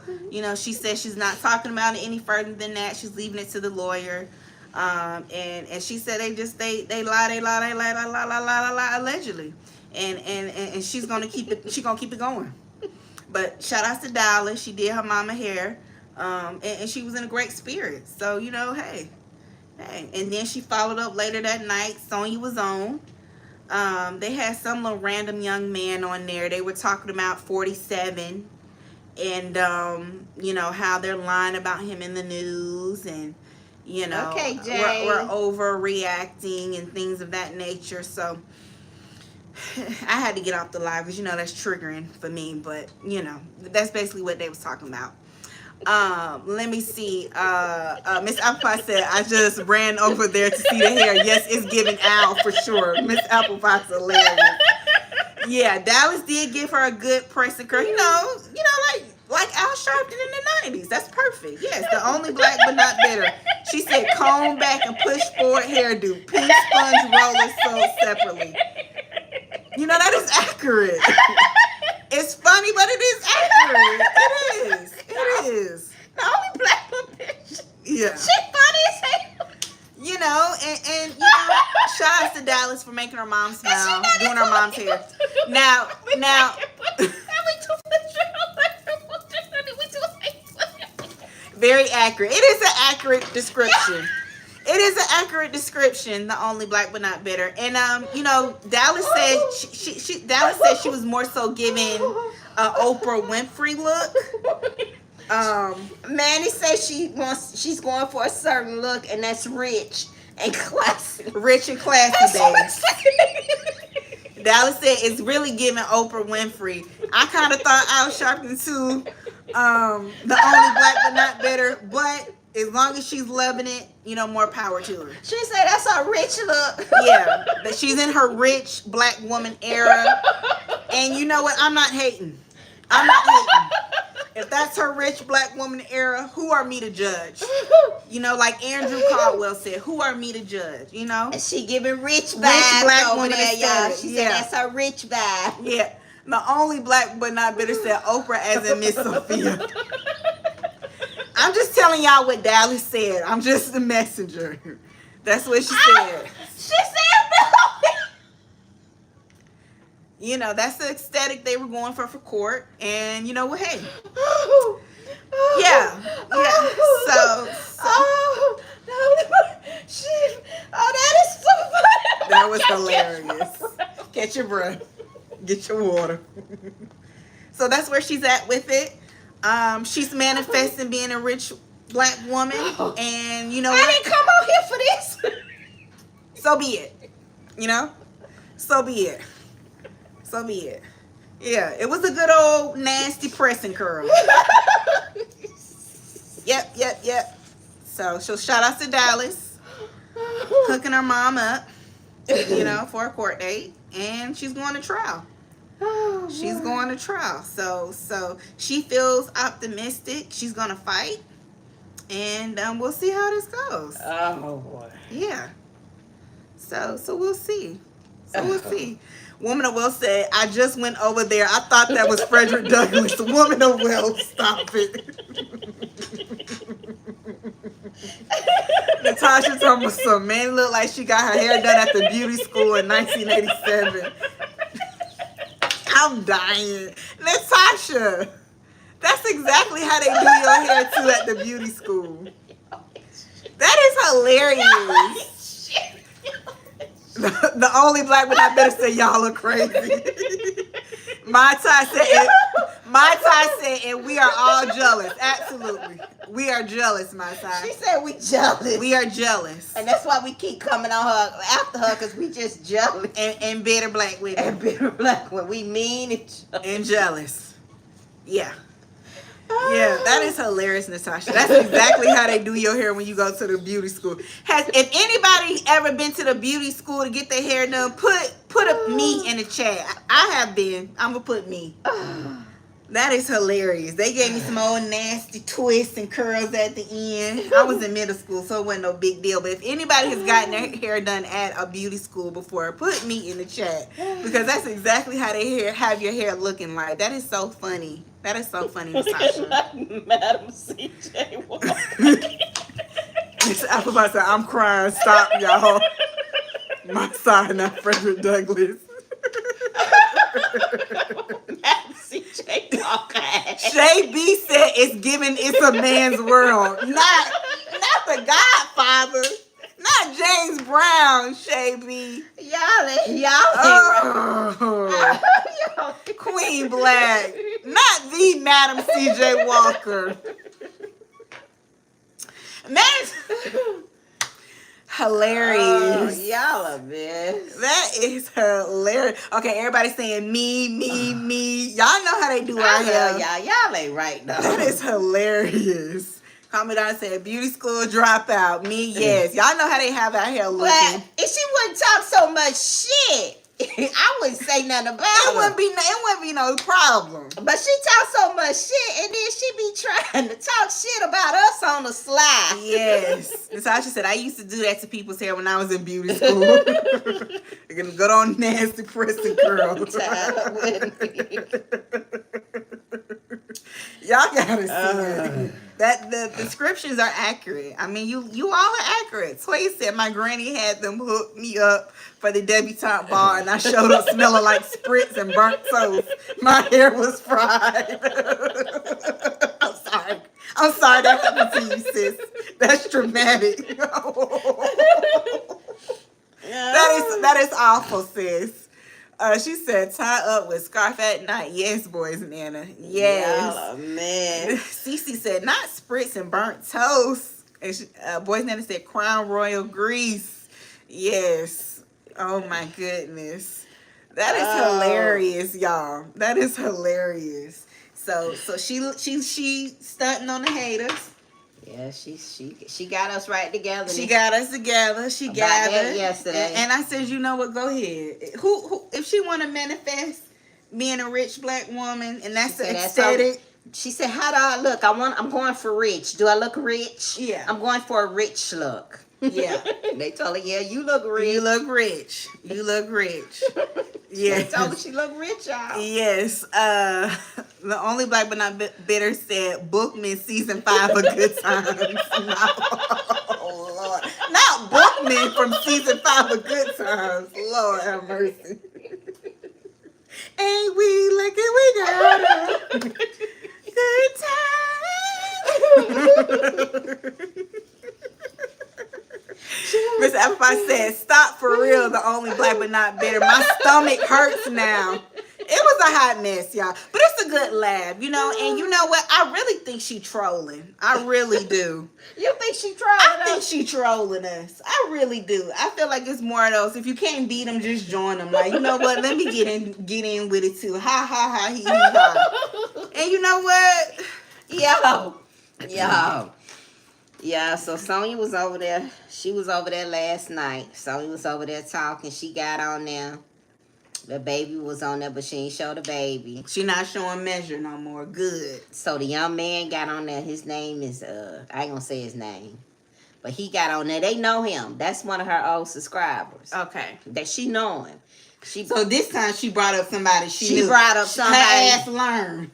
she said she's not talking about it any further than that. She's leaving it to the lawyer. And she said they lie allegedly, and she's gonna keep it going. But shout out to Dallas, she did her mama hair, and she was in a great spirit. So hey. And then she followed up later that night. Sonya was on. They had some little random young man on there. They were talking about 47, and how they're lying about him in the news, and Okay, Jay. we're overreacting and things of that nature. So I had to get off the live because that's triggering for me. But that's basically what they was talking about. Let me see. Miss Applepie said, I just ran over there to see the hair. Yes, it's giving Al for sure. Miss Applepie's hilarious. Yeah, Dallas did give her a good press and curl. Like Al Sharpton in the 90s. That's perfect. Yes, the only black but not bitter. She said comb back and push forward hairdo. Pink sponge rollers sold separately. That is accurate. It's funny, but it is accurate. It is. The only black bitch. Yeah. She funny as hell. And shout out to Dallas for making her mom smile, doing her mom's hair. Now. Very accurate. It is an accurate description. It is an accurate description. The only black but not bitter. And Dallas said Dallas said she was more so giving an Oprah Winfrey look. Manny says she's going for a certain look, and that's rich and classy. Rich and classy, baby. Dallas said it's really giving Oprah Winfrey. I kind of thought Al Sharpton too. The only black but not bitter, but as long as she's loving it, more power to her. She said that's a rich look. Yeah, but she's in her rich black woman era. And you know what? I'm not hating. If that's her rich black woman era, who are me to judge? Like Andrew Caldwell said, who are me to judge? And she giving rich vibes black over woman there, y'all. aesthetic. She said that's her rich vibe. Yeah. The only black but not bitter said Oprah as in Miss Sophia. I'm just telling y'all what Dallas said. I'm just the messenger. That's what she said. She said that. That's the aesthetic they were going for court. And you know what? Hey. Yeah. So. That is so funny. That was hilarious. Catch your breath. Get your water. So that's where she's at with it. She's manifesting being a rich black woman, and I didn't come out here for this. So be it. So be it. Yeah, it was a good old nasty pressing curl. Yep. So shout out to Dallas, hooking her mom up, for a court date, and she's going to trial. She's going to trial. So she feels optimistic. She's going to fight. And we'll see how this goes. Oh, boy. Yeah. So we'll see. We'll see. Woman of Will said, I just went over there. I thought that was Frederick Douglass. Woman of Will, stop it. Natasha told me some man looked like she got her hair done at the beauty school in 1987. I'm dying. Natasha, that's exactly how they do your hair too at the beauty school. That is hilarious. The only black but not better say y'all look crazy. My Ty said, and we are all jealous. Absolutely. We are jealous, my Ty. She said we jealous. We are jealous. And that's why we keep coming on her after her, because we just jealous. And bitter black women. And bitter black women. We mean and jealous. Yeah. Yeah, that is hilarious, Natasha. That's exactly how they do your hair when you go to the beauty school. If anybody ever been to the beauty school to get their hair done, put a me in the chat. I have been. I'm gonna put me. That is hilarious. They gave me some old nasty twists and curls at the end. I was in middle school, so it wasn't no big deal. But if anybody has gotten their hair done at a beauty school before, put me in the chat, because that's exactly how they have your hair looking like. That is so funny. That is so funny, Natasha. Madam CJ. Miss Applebot said, I'm crying. Stop, y'all. My side, not Frederick Douglass. CJ Walker. Shay B said it's giving It's a Man's World. Not the Godfather. Not James Brown, Shay B. Y'all. Queen Black. Not the Madam CJ Walker. Man, hilarious. Y'all a mess. That is hilarious. Okay, everybody saying me. Y'all know how they do our hair. Y'all ain't right though. That is hilarious. Commodore said beauty school dropout. Me, yes. Y'all know how they have our hair looking. But if she wouldn't talk so much shit, I wouldn't say nothing about It wouldn't be no problem. But she talks so much shit, and then she be trying to talk shit about us on the slide. Yes. Natasha said, I used to do that to people's hair when I was in beauty school. You're going to go on nasty press and curl. Y'all gotta see it. That the descriptions are accurate. I mean, you all are accurate. Sway said my granny had them hook me up for the debutante ball, and I showed up smelling like spritz and burnt toast. My hair was fried. I'm sorry that happened to you, sis. That's dramatic. That is awful, sis. She said, tie up with scarf at night. Yes, boys, Nana. Yes. Oh, man. Cece said, not spritz and burnt toast. And she, boys, Nana said, Crown Royal grease. Yes. Oh, my goodness. That is hilarious, y'all. That is hilarious. So she stunting on the haters. Yeah, she got us right together. She got us together. She gathered yesterday. And I said, you know what? Go ahead. Who if she want to manifest being a rich black woman, and that's the aesthetic. She said, "How do I look? I'm going for rich. Do I look rich? Yeah, I'm going for a rich look." Yeah. They told her, "Yeah, you look rich. You look rich. You look rich." Yeah. They told her she looked rich, y'all. Yes. The only black but not bitter said Bookman season 5 of Good Times. No. Oh Lord, not Bookman from season 5 of Good Times. Lord have mercy. Ain't we lucky we got a good time? Miss Applepie said, stop for real, the only black but not bitter. My stomach hurts now. It was a hot mess, y'all. But it's a good laugh, you know? And you know what? I really think she trolling. I really do. You think she trolling us? I think she trolling us. I really do. I feel like it's more of those. If you can't beat them, just join them. Like, you know what? Let me get in with it too. Ha, ha, ha, he, ha. And you know what? Yo. Yeah, so Sonya was over there. She was over there last night. Sonya was over there talking. She got on there. The baby was on there, but she ain't show the baby. She not showing measure no more. Good. So the young man got on there. His name is, I ain't gonna say his name. But he got on there. They know him. That's one of her old subscribers. Okay. That she know him. So this time she brought up somebody she knew. She brought up somebody. Her ass learned.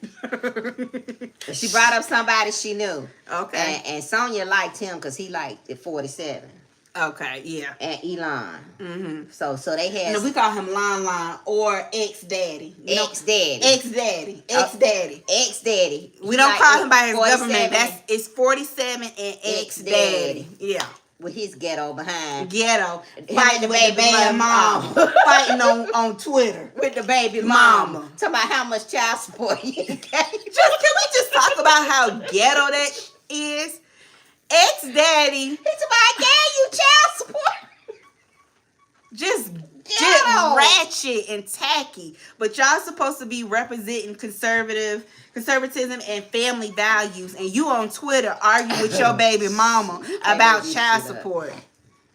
She brought up somebody she knew. Okay. And Sonya liked him because he liked the 47. Okay, yeah. And Elon. Mm-hmm. So they had... You know, we call him Lon or ex-daddy. Ex-daddy. Ex-daddy. Ex-daddy. Ex-daddy. We don't call him by his government. It's 47 and ex-daddy. Yeah. With his ghetto behind. Ghetto. Fighting with the baby mama. Fighting on Twitter. With the baby mama. Talking about how much child support he gave. Can we just talk about how ghetto that is? Ex-daddy. He's about, I gave you child support. Just ratchet and tacky. But y'all supposed to be representing conservatism and family values, and you on Twitter arguing with your baby mama about child support.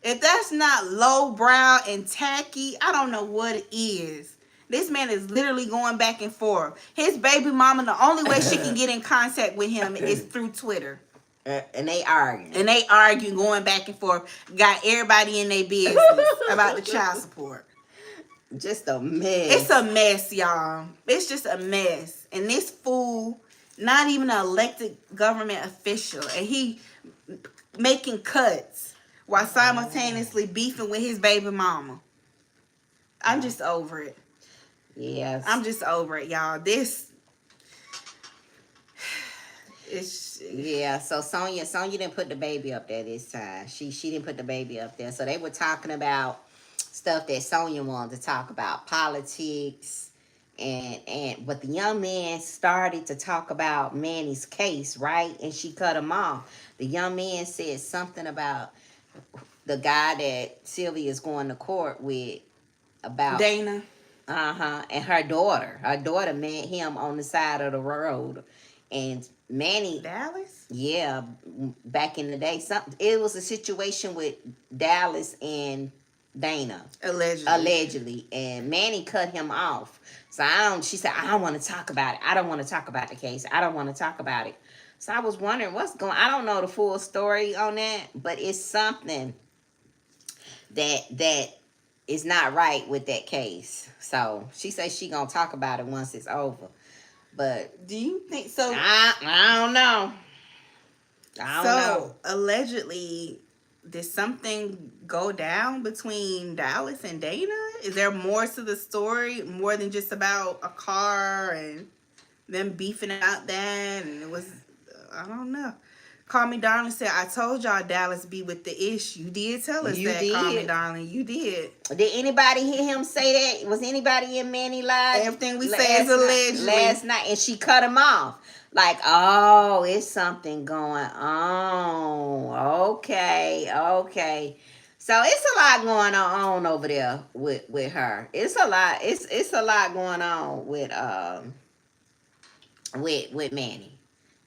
If that's not lowbrow and tacky, I don't know what it is. This man is literally going back and forth. His baby mama, the only way she can get in contact with him is through Twitter. And they arguing. And they arguing, going back and forth. Got everybody in their business about the child support. Just a mess. It's a mess, y'all. It's just a mess. And this fool, not even an elected government official, and he making cuts while simultaneously beefing with his baby mama. I'm just over it. Yes. I'm just over it, y'all. This is Yeah, so Sonya didn't put the baby up there this time. She didn't put the baby up there. So they were talking about stuff that Sonya wanted to talk about, politics, and but the young man started to talk about Manny's case, right? And she cut him off. The young man said something about the guy that Sylvia is going to court with about Dana. and her daughter. Her daughter met him on the side of the road, and Manny. Dallas? Yeah, back in the day, it was a situation with Dallas and Dana. Allegedly, and Manny cut him off. So she said, I don't want to talk about it. I don't want to talk about the case. I don't want to talk about it. So I was wondering I don't know the full story on that, but it's something that is not right with that case. So she says she gonna talk about it once it's over. But do you think so? I don't know. I don't know. Allegedly, did something go down between Dallas and Dana? Is there more to the story, more than just about a car and them beefing about that? And it was, I don't know. Call Me Darling said, I told y'all Dallas be with the ish. You did tell us that, Call Me Darling. You did. Did anybody hear him say that? Was anybody in Manny live? Everything we say is allegedly. Last night, and she cut him off. Like, oh, it's something going on. Okay. So it's a lot going on over there with her. It's a lot. It's a lot going on with Manny.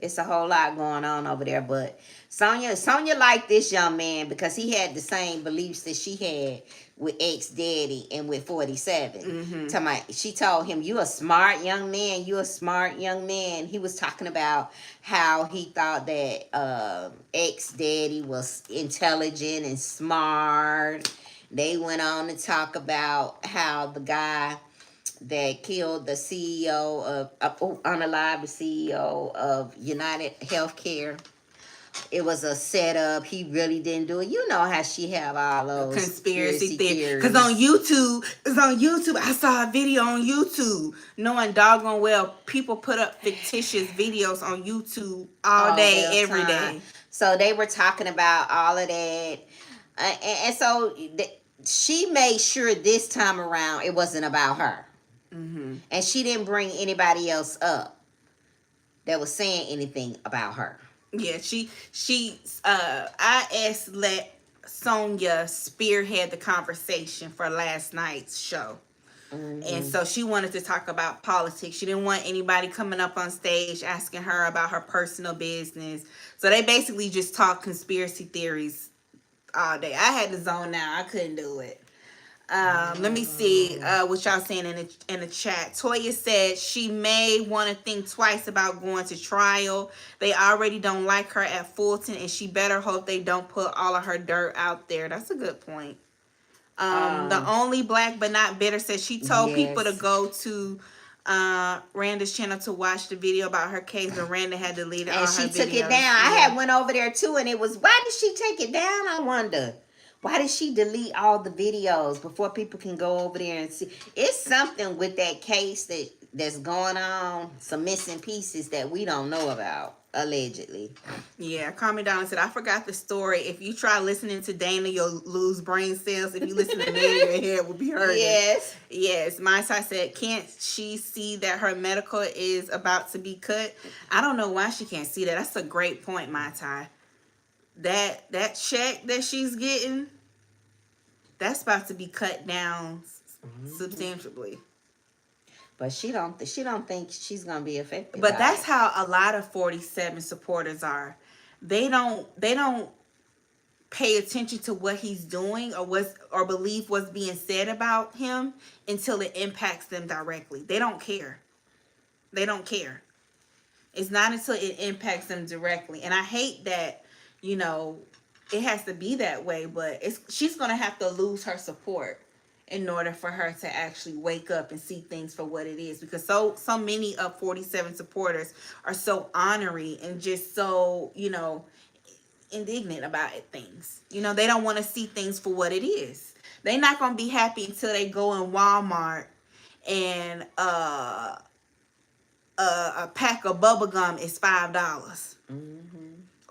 It's a whole lot going on over there. But Sonya liked this young man because he had the same beliefs that she had with ex-daddy and with 47. She told him, you a smart young man. You a smart young man. He was talking about how he thought that ex-daddy was intelligent and smart. They went on to talk about how the guy that killed the CEO unalived the CEO of United Healthcare. It was a setup. He really didn't do it. You know how she have all those conspiracy theories. Because on YouTube, I saw a video on YouTube, knowing doggone well people put up fictitious videos on YouTube all day, every day. So they were talking about all of that. And so she made sure this time around it wasn't about her. And she didn't bring anybody else up that was saying anything about her. Yeah, I asked let Sonya spearhead the conversation for last night's show. And so she wanted to talk about politics. She didn't want anybody coming up on stage asking her about her personal business. So they basically just talked conspiracy theories all day. I had to zone out. I couldn't do it. Let me see what y'all saying in the chat. Toya said she may want to think twice about going to trial. They already don't like her at Fulton, and she better hope they don't put all of her dirt out there. That's a good point. The only black but not bitter said she told people to go to Randa's channel to watch the video about her case, but Randa had deleted all her videos. And she took it down. I had went over there too, and it was, why did she take it down? I wonder. Why did she delete all the videos before people can go over there and see? It's something with that case that's going on, some missing pieces that we don't know about, allegedly. Yeah, Call Me Darling said, I forgot the story. If you try listening to Dana, you'll lose brain cells. If you listen to me, your head will be hurting. Yes. My side said, can't she see that her medical is about to be cut? I don't know why she can't see that. That's a great point, my tie. That check that she's getting, that's about to be cut down substantially. But she don't think she's gonna be affected. But that's how a lot of 47 supporters are. They don't pay attention to what he's doing or believe what's being said about him until it impacts them directly. They don't care. It's not until it impacts them directly. And I hate that, it has to be that way, but she's going to have to lose her support in order for her to actually wake up and see things for what it is, because so many of 47 supporters are so honorary and just so, indignant about things. You know, they don't want to see things for what it is. They're not gonna be happy until they go in Walmart and a pack of bubble gum is $5.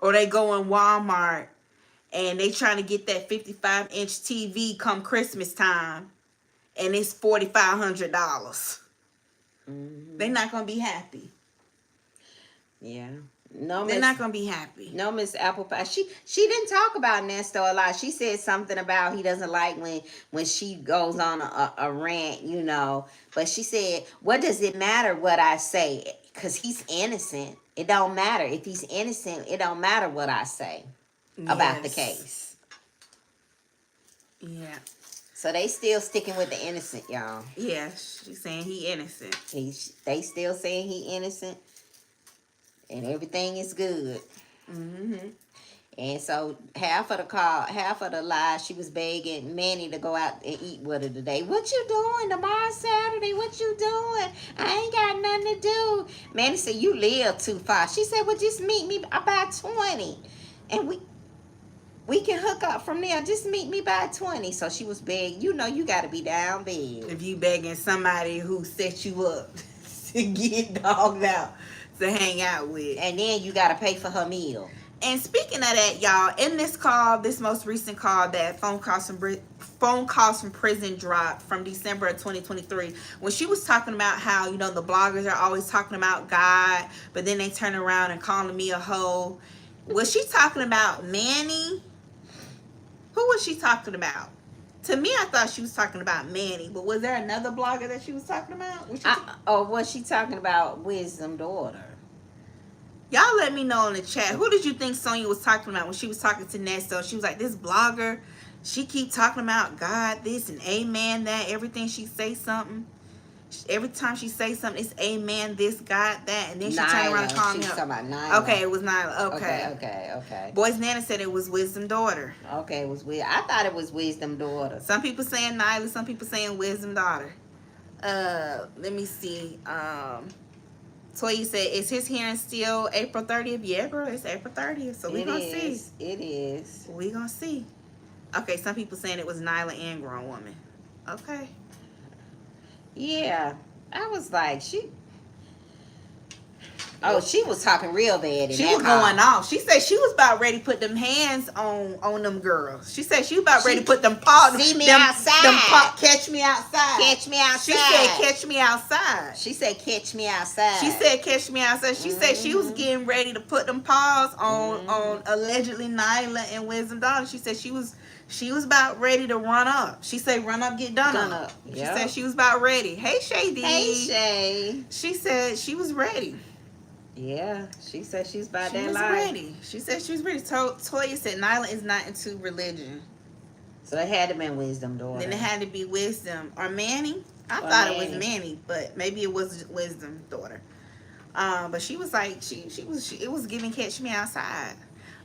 Or they go in Walmart and they trying to get that 55-inch TV come Christmas time and it's $4,500. They're not gonna be happy. Yeah. No, they're not gonna be happy. No, Miss Apple Pie. She didn't talk about Nesto a lot. She said something about he doesn't like when she goes on a rant, you know. But she said, "What does it matter what I say? Because he's innocent. It don't matter if he's innocent. It don't matter what I say about the case." Yeah. So they still sticking with the innocent, y'all. Yeah, she's saying he innocent. They still saying he innocent. And everything is good. And so half of the lie, she was begging Manny to go out and eat with her today. What you doing? Tomorrow's Saturday. What you doing? I ain't got nothing to do. Manny said, you live too far. She said, well, just meet me by 20. And we can hook up from there. Just meet me by 20. So she was begging. You know you got to be down big. If you begging somebody who set you up to get dogged out to hang out with. And then you got to pay for her meal. And speaking of that, y'all, in this call, this most recent call that phone calls from prison dropped from December of 2023, when she was talking about how, you know, the bloggers are always talking about God, but then they turn around and calling me a hoe. Was she talking about Manny? Who was she talking about? To me, I thought she was talking about Manny, but was there another blogger that she was talking about? Was she talking about Wisdom Daughter? Y'all let me know in the chat. Who did you think Sonya was talking about when she was talking to Nesto? She was like, this blogger, she keep talking about God this and amen that. Everything she say something. Every time she say something, it's amen this, God that. And then she turned around and called me up. Talking about Nyla. Okay, it was Nyla. Okay. Boys Nana said it was Wisdom Daughter. Okay, it was weird. I thought it was Wisdom Daughter. Some people saying Nyla, some people saying Wisdom Daughter. Let me see. Toya said, is his hearing still April 30th? Yeah, girl, it's April 30th. So we're going to see. It is. We're going to see. Okay, some people saying it was Nyla and Grown Woman. Okay. Yeah. I was like, she was talking real bad. She was going off. She said she was about ready to put them hands on them girls. She said she was about ready to put them paws. See me outside. Catch me outside. Catch me outside. She said catch me outside. She said catch me outside. She said catch me outside. She said she was getting ready to put them paws on allegedly Nyla and Wisdom Daughter. She said she was about ready to run up. She said run up, get done up. Yep. She said she was about ready. Hey, Shay D. Hey, Shay. She said she was ready. Yeah, she said she's about that life. She was ready. She said she was ready. Toya said Nyla is not into religion. So it had to be Wisdom Daughter. Then it had to be Wisdom. Or Manny. I thought it was Manny, but maybe it was Wisdom Daughter. But she was like, it was giving Catch Me Outside.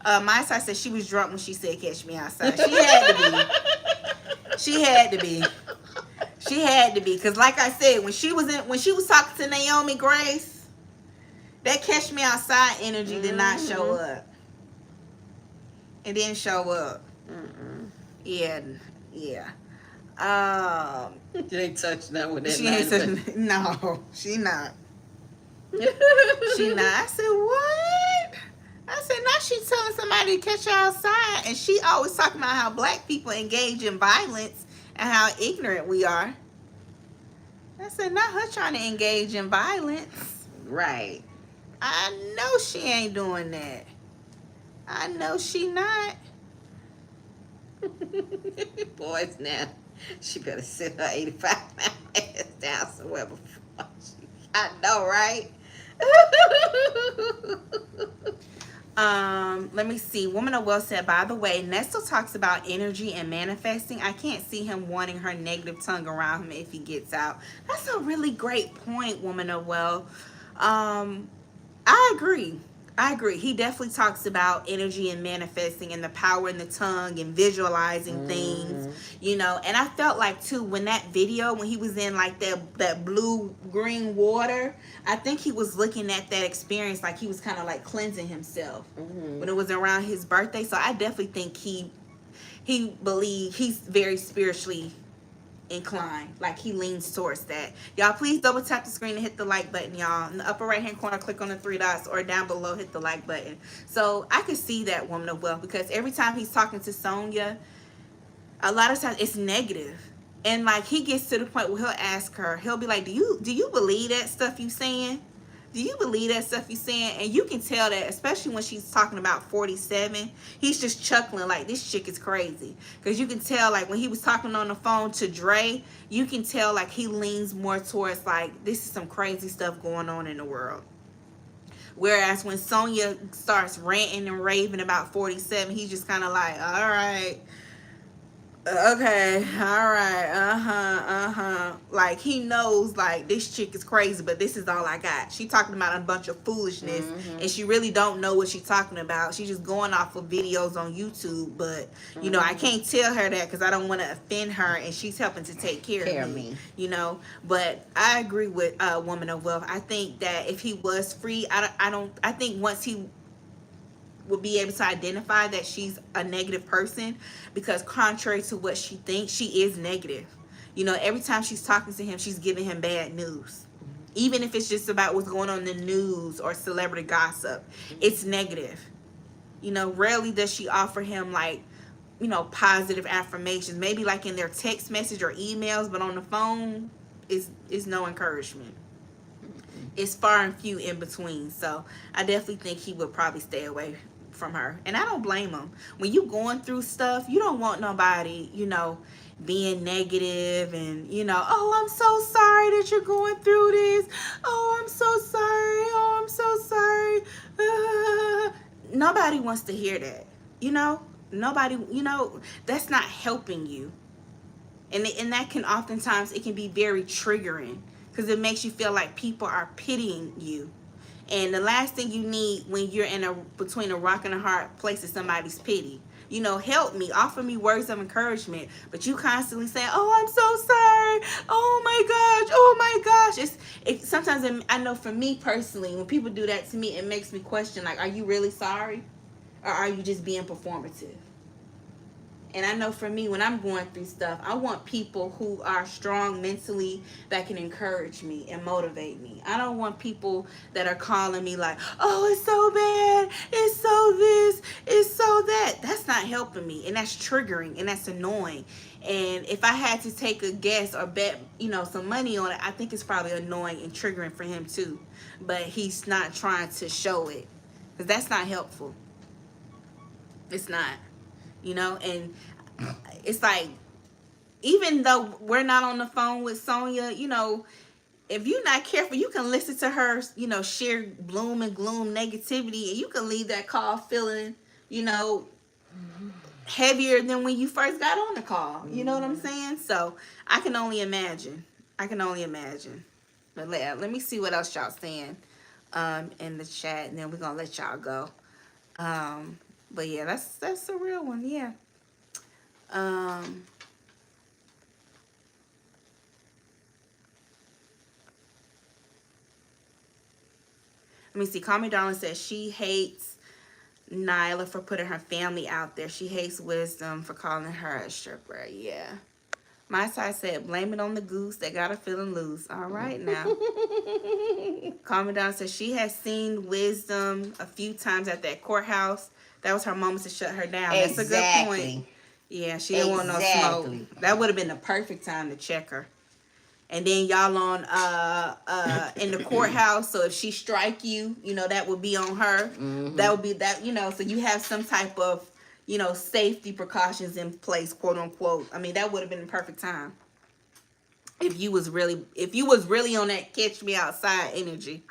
My side said she was drunk when she said Catch Me Outside. She had to be. She had to be. She had to be. Because like I said, when she was talking to Naomi Grace, that Catch Me Outside energy did not show up. It didn't show up. Yeah. She ain't touched that with that. She ain't touched. No, she not. She not. I said, what? I said, now she's telling somebody to catch her outside. And she always talking about how black people engage in violence and how ignorant we are. I said, not her trying to engage in violence. Right. I know she ain't doing that. I know she not. Boys, now she better sit her 85-pound ass down somewhere before I know, right? Let me see. Woman of Well said, by the way, Nesto talks about energy and manifesting. I can't see him wanting her negative tongue around him if he gets out. That's a really great point, Woman of Well. I agree. I agree. He definitely talks about energy and manifesting and the power in the tongue and visualizing things, you know. And I felt like too when that video, when he was in like that blue green water, I think he was looking at that experience like he was kind of like cleansing himself when it was around his birthday. So I definitely think he's very spiritually inclined, like he leans towards that. Y'all please double tap the screen and hit the like button. Y'all in the upper right hand corner, click on the three dots, or down below hit the like button. So I could see that woman of wealth, because every time he's talking to Sonya, a lot of times it's negative. And like he gets to the point where he'll ask her, he'll be like, do you believe that stuff you saying? Do you believe that stuff you saying? And you can tell that, especially when she's talking about 47, he's just chuckling like, this chick is crazy. Because you can tell, like, when he was talking on the phone to Dre, you can tell, like, he leans more towards, like, this is some crazy stuff going on in the world. Whereas when Sonya starts ranting and raving about 47, he's just kind of like, all right. Okay, all right, like he knows like this chick is crazy, but this is all I got. She talking about a bunch of foolishness, and she really don't know what she's talking about. She's just going off of videos on YouTube, but you know, I can't tell her that because I don't want to offend her, and she's helping to take care of me, you know. But I agree with Woman of Wealth. I think that if he was free, I think once he will be able to identify that she's a negative person, because contrary to what she thinks, she is negative. You know, every time she's talking to him, she's giving him bad news. Even if it's just about what's going on in the news or celebrity gossip, it's negative. You know, rarely does she offer him like, you know, positive affirmations. Maybe like in their text message or emails, but on the phone is no encouragement. It's far and few in between. So I definitely think he would probably stay away from her. And I don't blame him. When you going through stuff, you don't want nobody, you know, being negative and, you know, oh, I'm so sorry that you're going through this. Oh, I'm so sorry. Oh, I'm so sorry. Nobody wants to hear that. You know, nobody, you know, that's not helping you. And that can oftentimes, it can be very triggering, because it makes you feel like people are pitying you. And the last thing you need when you're between a rock and a hard place is somebody's pity. You know, help me, offer me words of encouragement, but you constantly say, "Oh, I'm so sorry. Oh my gosh. Oh my gosh." Sometimes I know for me personally, when people do that to me, it makes me question, like, are you really sorry, or are you just being performative? And I know for me, when I'm going through stuff, I want people who are strong mentally that can encourage me and motivate me. I don't want people that are calling me like, oh, it's so bad, it's so this, it's so that. That's not helping me, and that's triggering, and that's annoying. And if I had to take a guess or bet, you know, some money on it, I think it's probably annoying and triggering for him too. But he's not trying to show it, because that's not helpful. It's not. You know, and it's like, even though we're not on the phone with Sonya, you know, if you're not careful, you can listen to her, you know, share gloom and gloom negativity, and you can leave that call feeling, you know, heavier than when you first got on the call. You know what I'm saying? So I can only imagine. I can only imagine. But let me see what else y'all saying in the chat, and then we're gonna let y'all go. But yeah, that's a real one, yeah. Let me see. Call Me Darling says she hates Nyla for putting her family out there. She hates Wisdom for calling her a stripper. Yeah. My side said, blame it on the goose that got her feeling loose. All right now. Call Me Darling says she has seen Wisdom a few times at that courthouse. That was her moment to shut her down. That's a good point. Yeah, she didn't want no smoke. That would have been the perfect time to check her. And then y'all on in the courthouse, so if she strike you, you know, that would be on her. That would be that, you know, so you have some type of, you know, safety precautions in place, quote unquote. I mean, that would have been the perfect time. If you was really on that catch me outside energy.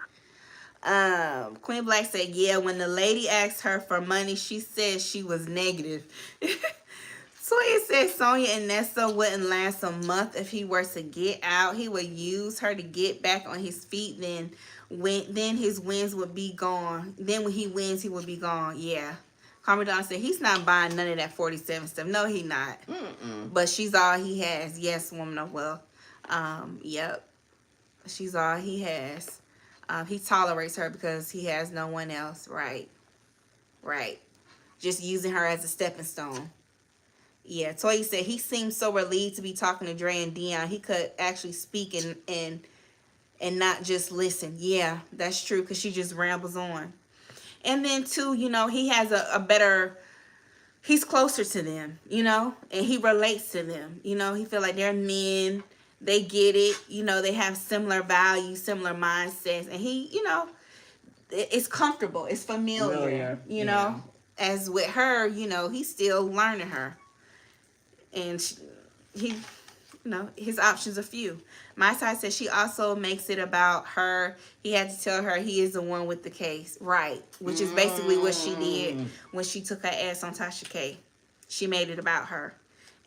Queen Black said, yeah, when the lady asked her for money, she said she was negative. Sonya says Sonya and Nesto wouldn't last a month if he were to get out. He would use her to get back on his feet. Then his wins would be gone. Then when he wins, he would be gone. Yeah. Carmen Don said he's not buying none of that 47 stuff. No, he not. But she's all he has. Yes, woman of wealth. Yep. She's all he has. He tolerates her because he has no one else. Right. Right. Just using her as a stepping stone. Yeah, Toya said he seemed so relieved to be talking to Dre and Dion. He could actually speak and not just listen. Yeah, that's true, because she just rambles on. And then too, you know, he has a better, he's closer to them, you know, and he relates to them. You know, he feel like they're men, they get it, you know, they have similar values, similar mindsets, and he, you know, it's comfortable, it's familiar, you know. As with her, you know, he's still learning her. And he, you know, his options are few. My side says she also makes it about her. He had to tell her he is the one with the case. Right. Which is basically what she did when she took her ass on Tasha K. She made it about her.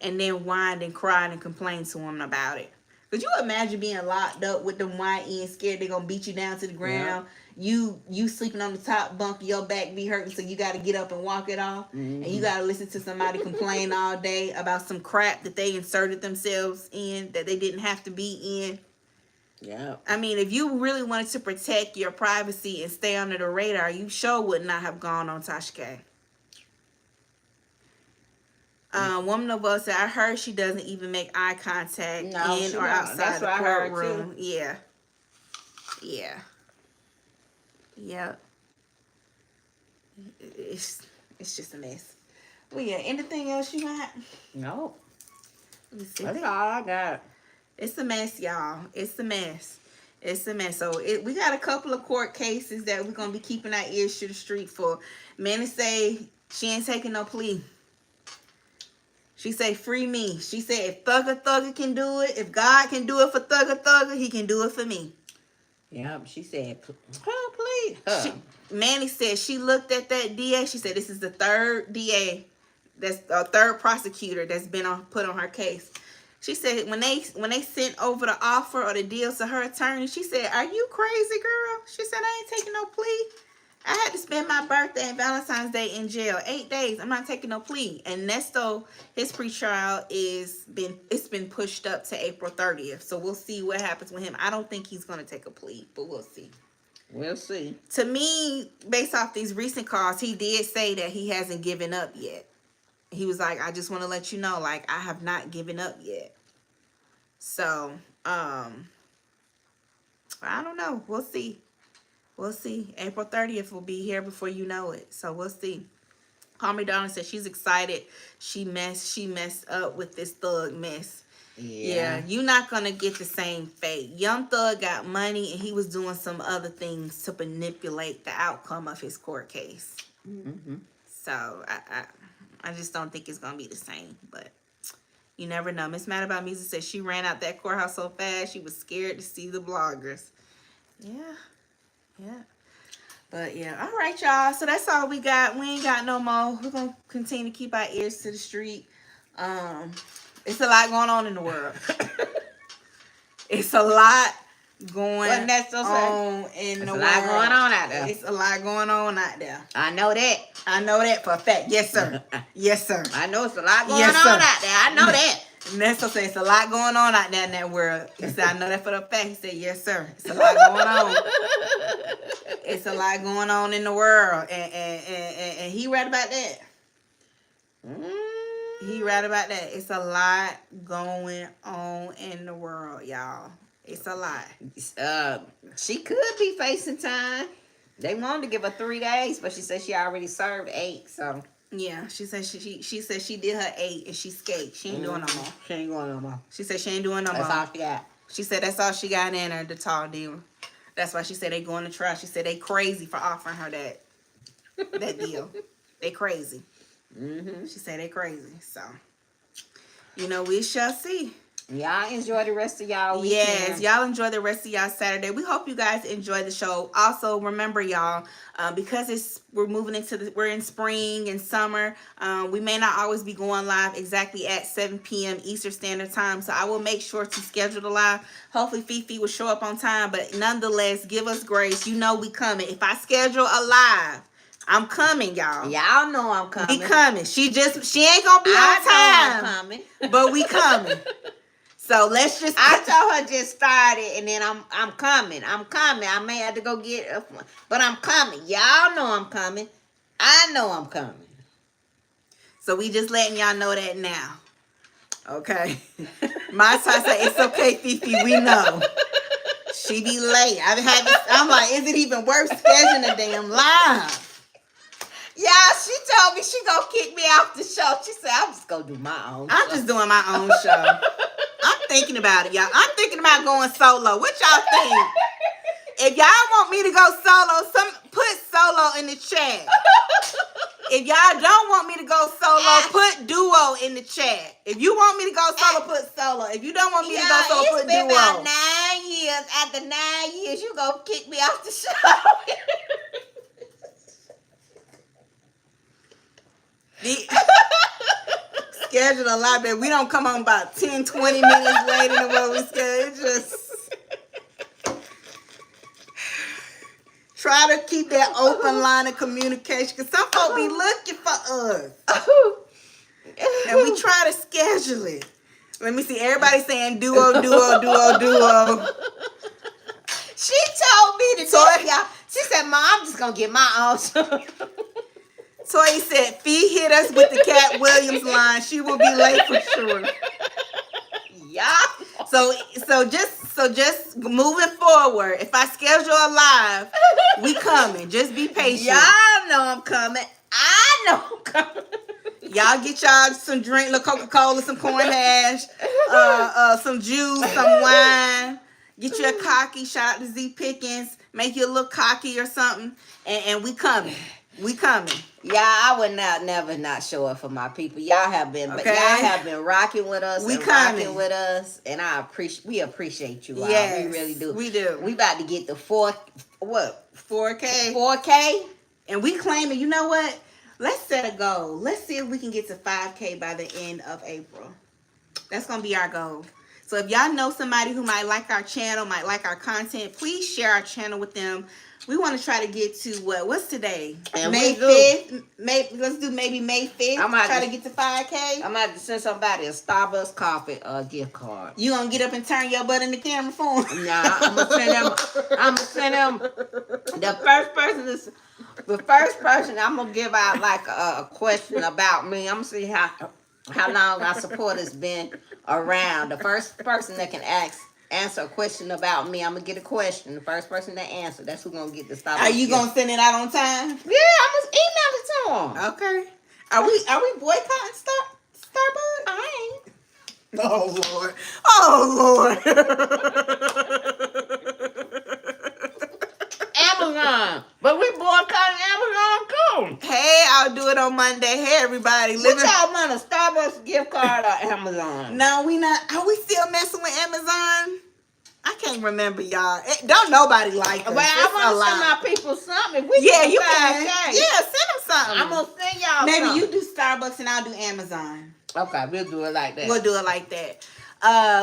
And then whined and cried and complained to him about it. Could you imagine being locked up with them whining, scared they're going to beat you down to the ground? Yeah. You sleeping on the top bunk, your back be hurting, so you got to get up and walk it off. And you got to listen to somebody complain all day about some crap that they inserted themselves in that they didn't have to be in. Yeah. I mean, if you really wanted to protect your privacy and stay under the radar, you sure would not have gone on Tasha K. Woman of us said, I heard she doesn't even make eye contact in or outside the courtroom. Yeah. Yeah. Yeah. It's just a mess. Well, yeah, anything else you got? No. That's all I got. It's a mess, y'all. It's a mess. It's a mess. So we got a couple of court cases that we're going to be keeping our ears to the street for. Manny say she ain't taking no plea. She say, free me. She said, if Thugger can do it, if God can do it for Thugger, he can do it for me. Yeah, she said, oh, please. Manny said she looked at that DA. She said, this is the third DA, that's a third prosecutor that's been put on her case. She said when they sent over the offer or the deal to her attorney, she said, are you crazy, girl? She said, I ain't taking no plea. I had to spend my birthday and Valentine's Day in jail. 8 days. I'm not taking no plea. And Nesto, his pretrial it's been pushed up to April 30th. So we'll see what happens with him. I don't think he's gonna take a plea, but we'll see. We'll see. To me, based off these recent calls, he did say that he hasn't given up yet. He was like, I just want to let you know, like, I have not given up yet. So, I don't know. We'll see. We'll see. April 30th will be here before you know it. So we'll see. Carmen Darling said she's excited. She messed up with this Thug mess. Yeah, you're not going to get the same fate. Young Thug got money and he was doing some other things to manipulate the outcome of his court case. So I just don't think it's going to be the same. But you never know. Miss Mad About Music said she ran out that courthouse so fast she was scared to see the bloggers. Yeah. Yeah. But yeah. All right, y'all. So that's all we got. We ain't got no more. We're going to continue to keep our ears to the street. It's a lot going on in the world. It's a lot going on in the world. It's a lot going on out there. It's a lot going on out there. I know that. I know that for a fact. Yes, sir. Yes, sir. I know it's a lot going on out there. I know that. Nesto said it's a lot going on out there in that world. He said, I know that for the fact. He said, yes, sir. It's a lot going on. It's a lot going on in the world. And he right about that. He right about that. It's a lot going on in the world, y'all. It's a lot. She could be facing time. They wanted to give her 3 days, but she said she already served 8, so... Yeah, she said she said she did her 8 and she escaped. She ain't doing no more. She ain't going no more. She said she ain't doing no more. That's all she got. She said that's all she got in her, the tall deal. That's why she said they going to trial. She said they crazy for offering her that deal. They crazy. She said they crazy. So, you know, we shall see. Y'all enjoy the rest of y'all weekend. Yes, y'all enjoy the rest of y'all Saturday. We hope you guys enjoy the show. Also, remember y'all, because we're in spring and summer. We may not always be going live exactly at 7 p.m. Eastern Standard Time. So I will make sure to schedule the live. Hopefully, FeeFee will show up on time. But nonetheless, give us grace. You know we coming. If I schedule a live, I'm coming, y'all. Y'all know I'm coming. We coming. She ain't gonna be on time. I'm coming. But we coming. So let's just. I told her just started, and then I'm coming. I may have to go get but I'm coming. Y'all know I'm coming. I know I'm coming. So we just letting y'all know that now. Okay. My side said it's okay, FeeFee. We know. She be late. I'm like, is it even worth scheduling a damn live? Yeah, she told me she gonna kick me off the show. She said, I'm just gonna do my own show. I'm just doing my own show. I'm thinking about it, y'all. I'm thinking about going solo. What y'all think? If y'all want me to go solo, put solo in the chat. If y'all don't want me to go solo, put duo in the chat. If you want me to go solo, put solo. If you don't want me to go solo, put duo. It's been about 9 years. After 9 years, you gonna kick me off the show. Schedule a lot, but we don't come on about 10, 20 minutes later than what we scheduled. It's just try to keep that open line of communication, because some folk be looking for us. And we try to schedule it. Let me see. Everybody saying duo. She told me to tell y'all. She said, Mom, I'm just going to get my own show. Toya said, Fee hit us with the Cat Williams line. She will be late for sure. Yeah. So just moving forward, if I schedule a live, we coming. Just be patient. Y'all know I'm coming. I know I'm coming. Y'all get y'all some drink, little Coca-Cola, some corn hash, some juice, some wine. Get you a cocky. Shout out to Z Pickens. Make you a little cocky or something. And we coming. We coming. Yeah, I would never not show up for my people. Y'all have been, but y'all have been rocking with us. We and coming. Rocking with us, and we appreciate you all. Yes, we really do. We do. We about to get the 4K. 4K, and we claiming. You know what? Let's set a goal. Let's see if we can get to 5K by the end of April. That's gonna be our goal. So if y'all know somebody who might like our channel, might like our content, please share our channel with them. We want to try to get to what's today? And May 5th. Let's do maybe May 5th. Try to get to 5K. I'm about to send somebody a Starbucks coffee gift card. You gonna get up and turn your butt in the camera for them? Nah, I'm gonna send them. The first person I'm gonna give out like a question about me. I'm gonna see how long our support has been around. The first person that can answer a question about me, I'm gonna get a question. The first person that answer, that's who's gonna get the Starbucks. Are you gonna send it out on time? Yeah, I'm gonna email it to them. Okay. Are we boycotting Starbucks? I ain't. Oh Lord. Amazon, but we boycotting Amazon too. Hey, I'll do it on Monday. Hey, everybody. What y'all want, a Starbucks gift card or Amazon? No, we not. Are we still messing with Amazon? I can't remember, y'all. Don't nobody like us. Well, I want to send my people something. You can. Yeah, send them something. I'm gonna send y'all. Maybe something. you do Starbucks and I'll do Amazon. Okay, we'll do it like that. We'll do it like that.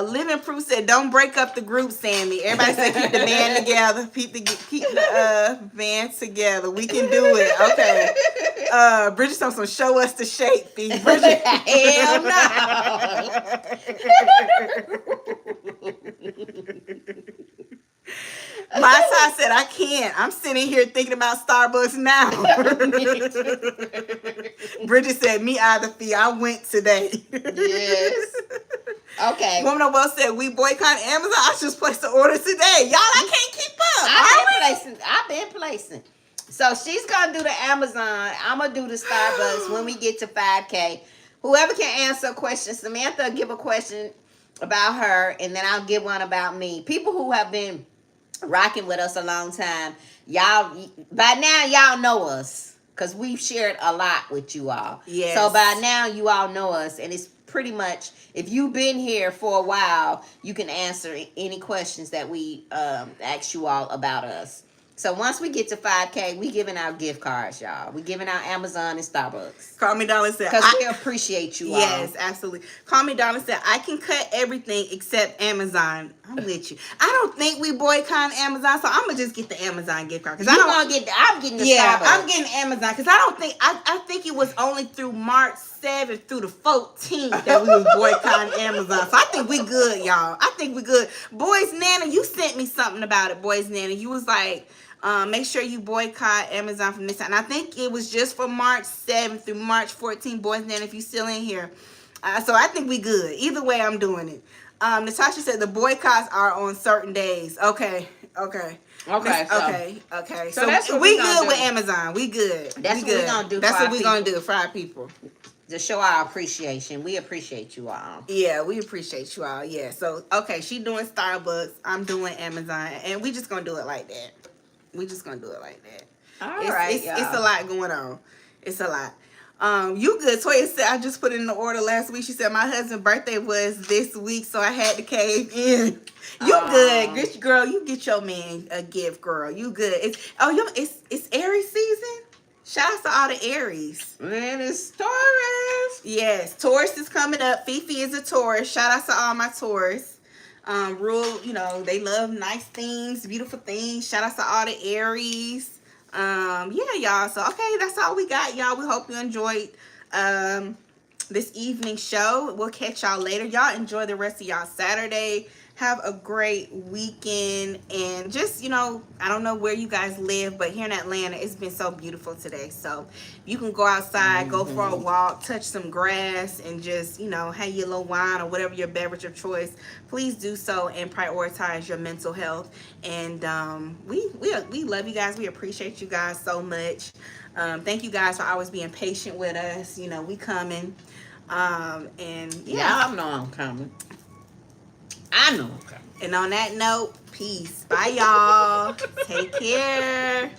Living Proof said, "Don't break up the group, Sammy." Everybody said, "Keep the band together. Keep the band together. We can do it." Okay. Bridget told some show us the shape, Fee. Bridget, hell no. My side said, "I can't. I'm sitting here thinking about Starbucks now." Bridget said, "Me either, Fee. I went today." Yes. Okay. Woman of Well said, "We boycott Amazon. I just placed the order today. Y'all, I can't keep up." I've been placing. So she's gonna do the Amazon. I'm gonna do the Starbucks when we get to 5K. Whoever can answer a question, Samantha will give a question about her, and then I'll give one about me. People who have been rocking with us a long time, y'all, by now y'all know us because we've shared a lot with you all. Yes. So by now you all know us, and it's pretty much, if you've been here for a while, you can answer any questions that we ask you all about us. So once we get to 5K, we giving out gift cards, y'all. We giving out Amazon and Starbucks. Call Me Darling said, Because we appreciate you all. Yes, absolutely. Call Me Darling said, I can cut everything except Amazon. I'm with you. I don't think we boycott Amazon, so I'm going to just get the Amazon gift card. I'm getting the Starbucks. I'm getting Amazon because I don't think, I think it was only through March 7th through the 14th that we was boycotting Amazon. So I think we good, y'all. I think we good. Boys Nana, you sent me something about it, Boys Nana. You was like, make sure you boycott Amazon from this time. And I think it was just for March 7th through March 14th, Boys Nana, if you still in here. So I think we good. Either way, I'm doing it. Natasha said the boycotts are on certain days. Okay. So that's what we we gonna good do. with Amazon. We good. That's what we gonna do. That's for what our we gonna do for our people. To show our appreciation. We appreciate you all. Yeah, we appreciate you all. Yeah. So okay, she doing Starbucks. I'm doing Amazon, and we just gonna do it like that. We just gonna do it like that. It's a lot going on. It's a lot. You good? Toya said I just put in the order last week. She said my husband's birthday was this week, so I had to cave in. You good, good girl? You get your man a gift, girl. You good? It's Aries season. Shout out to all the Aries. Man, it's Taurus. Yes, Taurus is coming up. FeeFee is a Taurus. Shout out to all my Taurus. They love nice things, beautiful things. Shout out to all the Aries. Yeah, y'all. So, okay, that's all we got, y'all. We hope you enjoyed this evening show. We'll catch y'all later. Y'all enjoy the rest of y'all Saturday. Have a great weekend. And just, I don't know where you guys live, but here in Atlanta, it's been so beautiful today. So, you can go outside, go for a walk, touch some grass, and just, have your little wine or whatever your beverage of choice. Please do so and prioritize your mental health. And we love you guys. We appreciate you guys so much. Thank you guys for always being patient with us. We coming. And yeah, I know I'm coming. I know I'm coming. And on that note, peace. Bye, y'all. Take care.